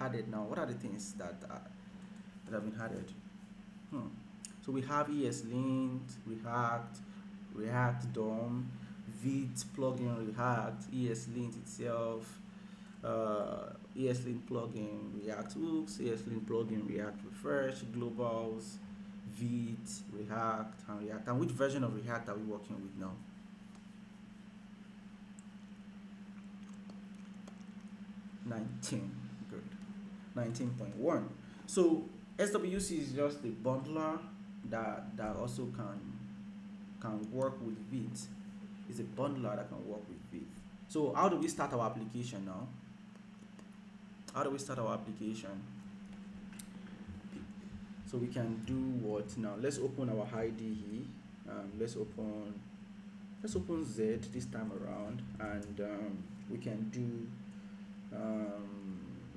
added now? What are the things that have been added? So we have ESLint, React DOM, Vid plugin React, ESLint itself, ESLint plugin React hooks, ESLint plugin React refresh, globals, Vid, React, and React. And which version of React are we working with now? 19. Good. 19.1. So SWC is just a bundler that also can work with Vid. It's a bundler that can work with Vid. So how do we start our application now? How do we start our application? So we can do what now? Let's open our IDE. Let's open Z this time around, and we can do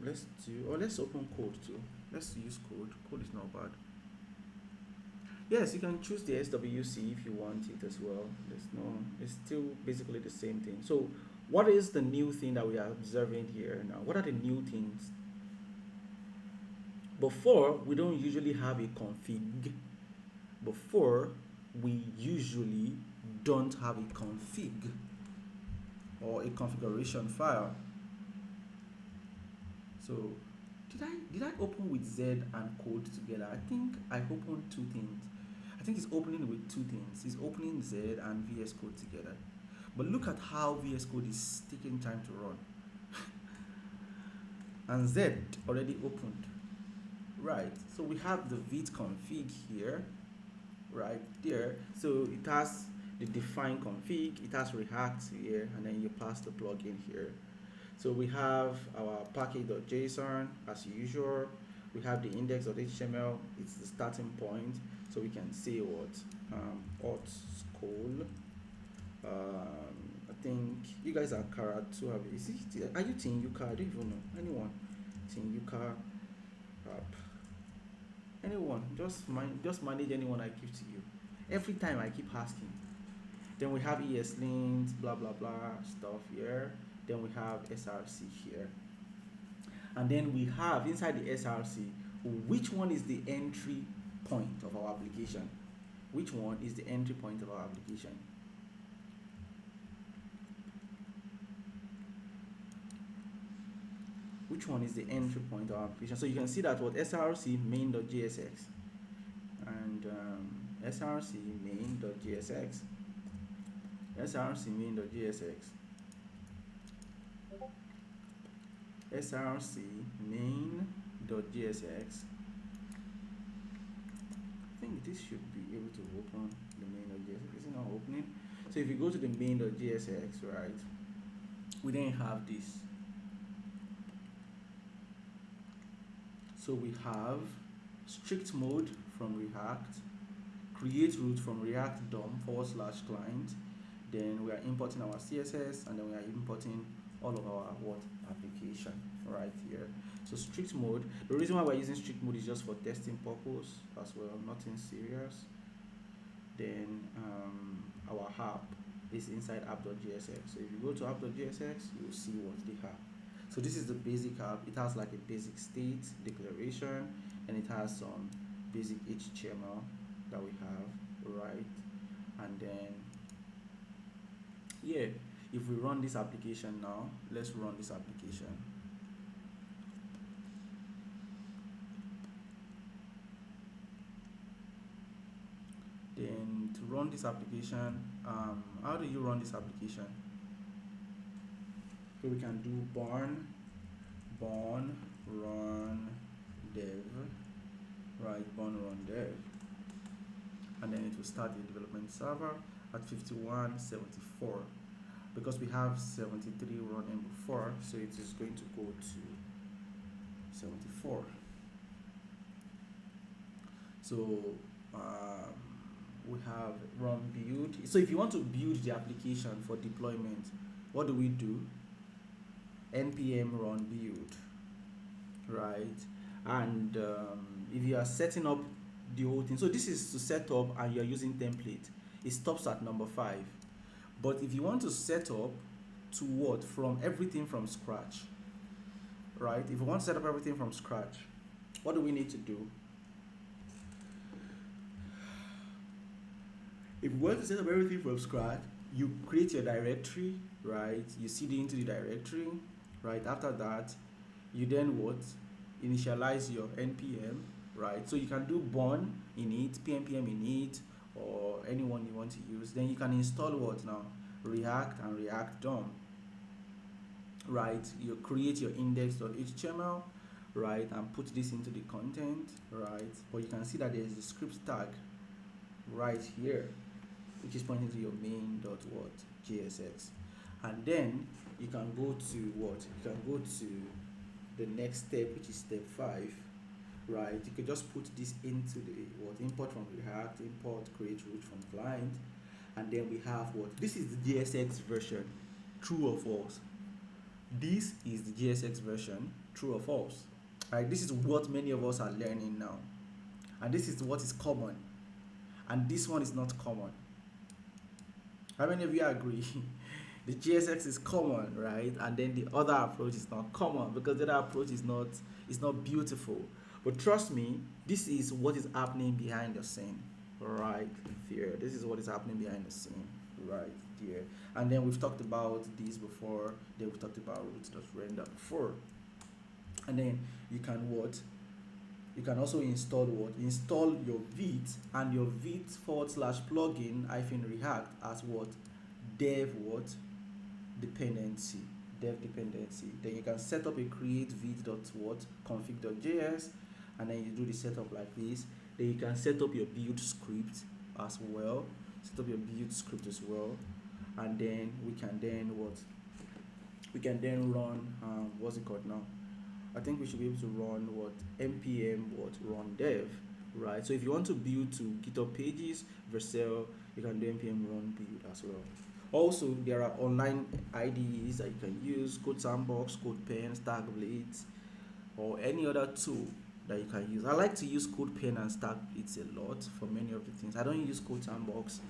let's open code too. Let's use code. Code is not bad. Yes, you can choose the SWC if you want it as well. It's still basically the same thing. So what is the new thing that we are observing here now? What are the new things? Before, we don't usually have a config. Before, we usually don't have a config or a configuration file. So did I open with Z and code together? I think I opened two things. I think it's opening with two things. It's opening Z and VS Code together. But look at how VS Code is taking time to run. And Z already opened. Right. So we have the Vite config here, right there. So it has the define config, it has React here, and then you pass the plugin here. So we have our package.json as usual. We have the index.html. It's the starting point. So we can say what AltSchool. I think you guys are Kara too. Are you Tinyuka? I don't even know anyone. Tinyuka. Anyone? Just manage anyone I give to you. Every time I keep asking. Then we have ESLint, blah blah blah stuff here. Then we have SRC here, and then we have inside the SRC, which one is the entry point of our application? Which one is the entry point of our application? which one is the entry point of our application. So you can see that what src main.jsx and src main.jsx, src main.jsx, src main.jsx. I think this should be able to open the main.jsx. Is it not opening? So if you go to the main.jsx, right, we then have this. So we have strict mode from React, create root from React DOM/client. Then we are importing our CSS, and then we are importing all of our application right here. So strict mode. The reason why we're using strict mode is just for testing purpose as well, nothing serious. Then our app is inside app.jsx. So if you go to app.jsx, you will see what they have. So this is the basic app. It has like a basic state declaration, and it has some basic HTML that we have, right? And then yeah, if we run this application now, let's run this application. Then to run this application, how do you run this application? So we can do born run dev, right? Born run dev, and then it will start the development server at 5174 because we have 73 running before, so it is going to go to 74. So we have run build. So if you want to build the application for deployment, what do we do? npm run build, right? And if you are setting up the whole thing, so this is to set up and you're using template, it stops at number 5. But if you want to set up to what? From everything from scratch, right? If you want to set up everything from scratch, what do we need to do? If you want to set up everything from scratch, you create your directory, right? You cd into the directory, right? After that, you then what? Initialize your npm, right? So you can do born in it, pnpm in it, or anyone you want to use. Then you can install what now? React and React DOM, right? You create your index.html, right? And put this into the content, right? But you can see that there is a script tag right here, which is pointing to your main.jsx. And then you can go to what? You can go to the next step, which is step 5, right? You could just put this into the what? Import from React, import create root from client, and then we have what? This is the JSX version, true or false. This is the JSX version, true or false. Right? This is what many of us are learning now, and this is what is common, and this one is not common. How many of you agree? The JSX is common, right? And then the other approach is not common because the other approach is not beautiful. But trust me, this is what is happening behind the scene, right here. This is what is happening behind the scene, right here. And then we've talked about this before. Then we've talked about root.render before. And then you can what? You can also install what? Install your Vite and your Vite /plugin -react as what? Dev what? Dependency. Dev dependency. Then you can set up a create vite.config.js, and then you do the setup like this. Then you can set up your build script as well. Set up your build script as well, and then we can then what? We can then run what's it called now? I think we should be able to run what? npm what? Run dev, right? So if you want to build to GitHub pages, Vercel, you can do npm run build as well. Also, there are online IDEs that you can use, Code Sandbox, CodePen, StackBlades, or any other tool that you can use. I like to use CodePen and StackBlades a lot for many of the things. I don't use Code Sandbox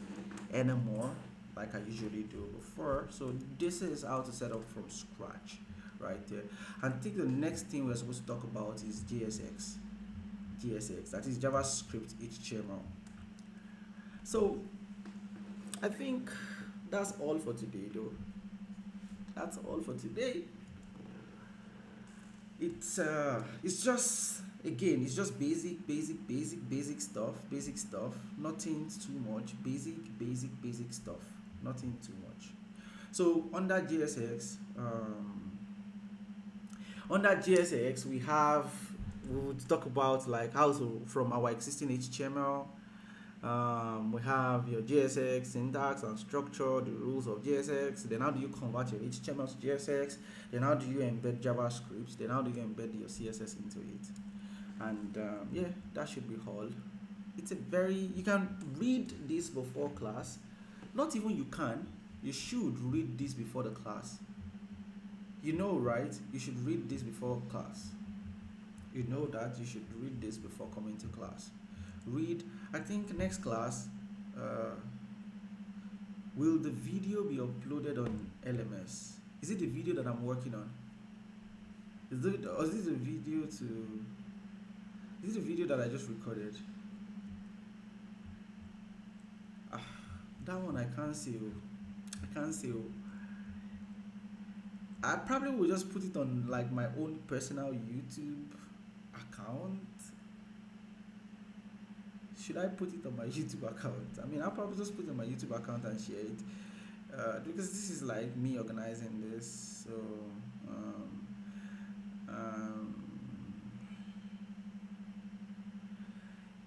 anymore like I usually do before. So this is how to set up from scratch right there. And I think the next thing we're supposed to talk about is JSX. JSX, that is JavaScript HTML. So I think that's all for today though. That's all for today. It's just, again, it's just basic stuff, nothing too much, basic stuff, nothing too much. So under GSX we would talk about like how to, from our existing HTML. We have your JSX syntax and structure, the rules of JSX. Then how do you convert your HTML to JSX? Then how do you embed JavaScript? Then how do you embed your CSS into it? And yeah, that should be all. It's a very, you can read this before class. Not even you can, you should read this before the class. You know, right? You should read this before class. You know that you should read this before coming to class. Read, I think next class, uh, will the video be uploaded on LMS? Is it the video that I'm working on? Is it, or is it a video to, is it a video that I just recorded? Ah, that one I can't see. I can't see. I probably will just put it on like my own personal YouTube account. Should I put it on my YouTube account? I mean, I'll probably just put it on my YouTube account and share it, because this is like me organizing this. So, um, um,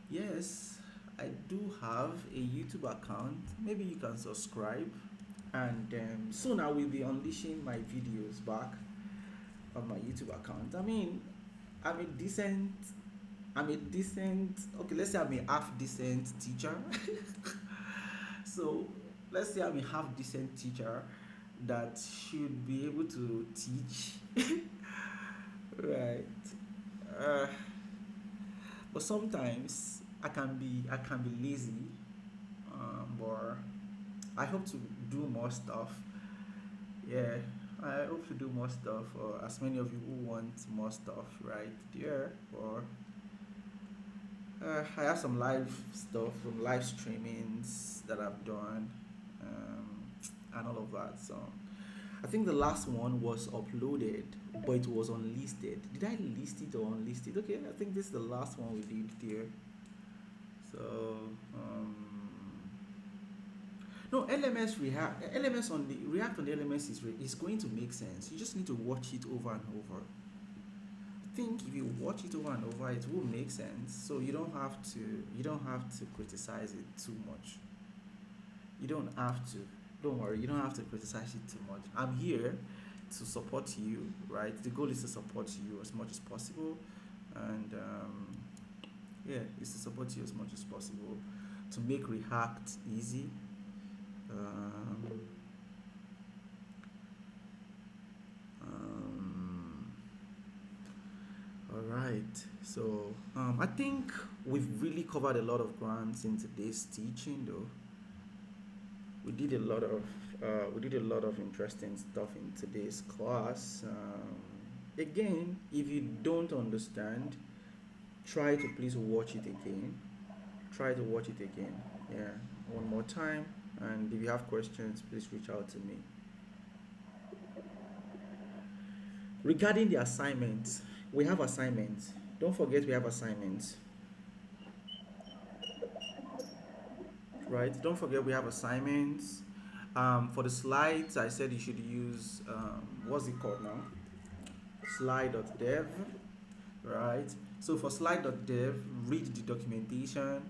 yes, I do have a YouTube account. Maybe you can subscribe, and soon I will be unleashing my videos back on my YouTube account. I mean, I'm a decent okay, let's say I'm a half decent teacher. So let's say I'm a half decent teacher that should be able to teach. Right. uh, but sometimes I can be lazy, but I hope to do more stuff. Yeah, I hope to do more stuff, or as many of you who want more stuff, right there. Or I have some live stuff, some live streamings that I've done, and all of that. So I think the last one was uploaded, but it was unlisted. Did I list it or unlist it? Okay, I think this is the last one we did there. So no, LMS on the React on the LMS is going to make sense. You just need to watch it over and over. I think if you watch it over and over, it will make sense. So you don't have to criticize it too much. You don't have to. Don't worry, you don't have to criticize it too much. I'm here to support you, right? The goal is to support you as much as possible, and yeah, is to support you as much as possible to make React easy. Um, um, all right. So I think we've really covered a lot of grounds in today's teaching, though. We did a lot of interesting stuff in today's class. Again, if you don't understand, try to please watch it again. Try to watch it again. Yeah, one more time. And if you have questions, please reach out to me. Regarding the assignments, we have assignments. Don't forget we have assignments, right? Don't forget we have assignments. For the slides, I said you should use what's it called now? Slide.dev, right? So for slide.dev, read the documentation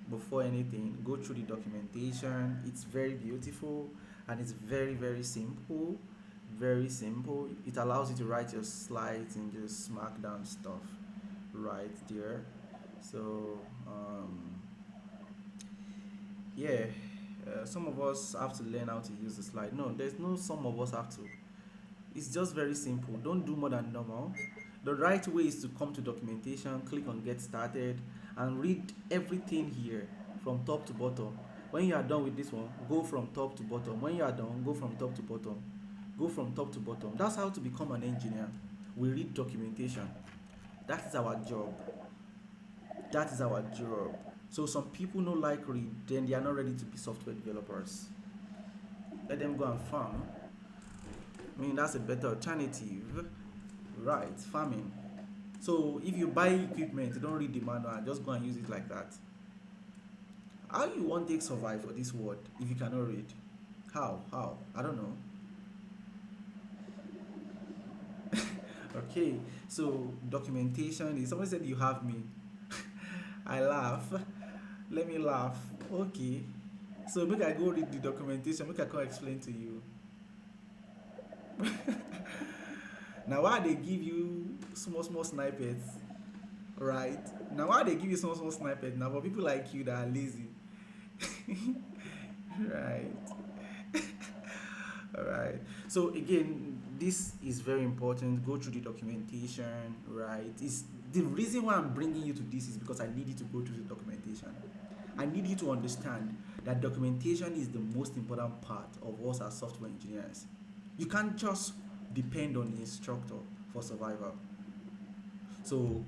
before anything. Go through the documentation. It's very beautiful and it's very, very simple. Very simple. It allows you to write your slides and just mark down stuff right there. So yeah, some of us have to learn how to use the slide. No, there's no some of us have to. It's just very simple. Don't do more than normal. The right way is to come to documentation, click on get started, and read everything here from top to bottom. When you are done with this one, go from top to bottom. When you are done, go from top to bottom. Go from top to bottom. That's how to become an engineer. We read documentation. That is our job. That is our job. So some people don't like read, then they are not ready to be software developers. Let them go and farm. I mean, that's a better alternative. right? Farming. So if you buy equipment, you don't read the manual, just go and use it like that. How you want to survive for this world if you cannot read? How? How? I don't know. Okay, so documentation is someone said you have me. I laugh. Let me laugh. Okay. So make I go read the documentation, make I come explain to you. Now why they give you small small snippets, right? Now why they give you small small snippets? Now for people like you that are lazy. Right. All right. So again, this is very important. Go through the documentation, right? Is the reason why I'm bringing you to this is because I need you to go through the documentation. I need you to understand that documentation is the most important part of us as software engineers. You can't just depend on the instructor for survival. So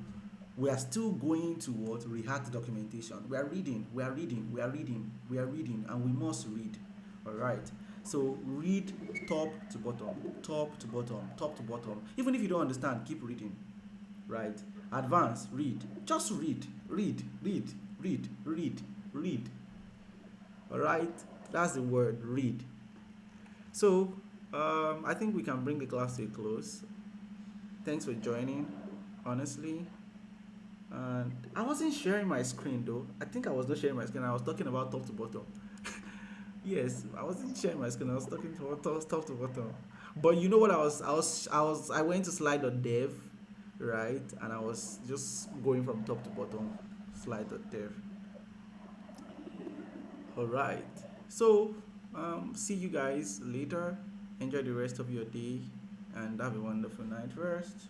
we are still going to what react documentation. We are reading, we are reading, we are reading, we are reading, and we must read. All right. So read top to bottom, top to bottom, top to bottom. Even if you don't understand, keep reading. Right. Advance, read. Just read, read, read, read, read, read. All right. That's the word, read. So I think we can bring the class to a close. Thanks for joining. Honestly, and I wasn't sharing my screen though. I think I was not sharing my screen. I was talking about top to bottom. Yes, I wasn't sharing my screen. I was talking about top to bottom. But you know what? I went to slide.dev, right? And I was just going from top to bottom, slide.dev. All right. So, see you guys later. Enjoy the rest of your day and have a wonderful night first.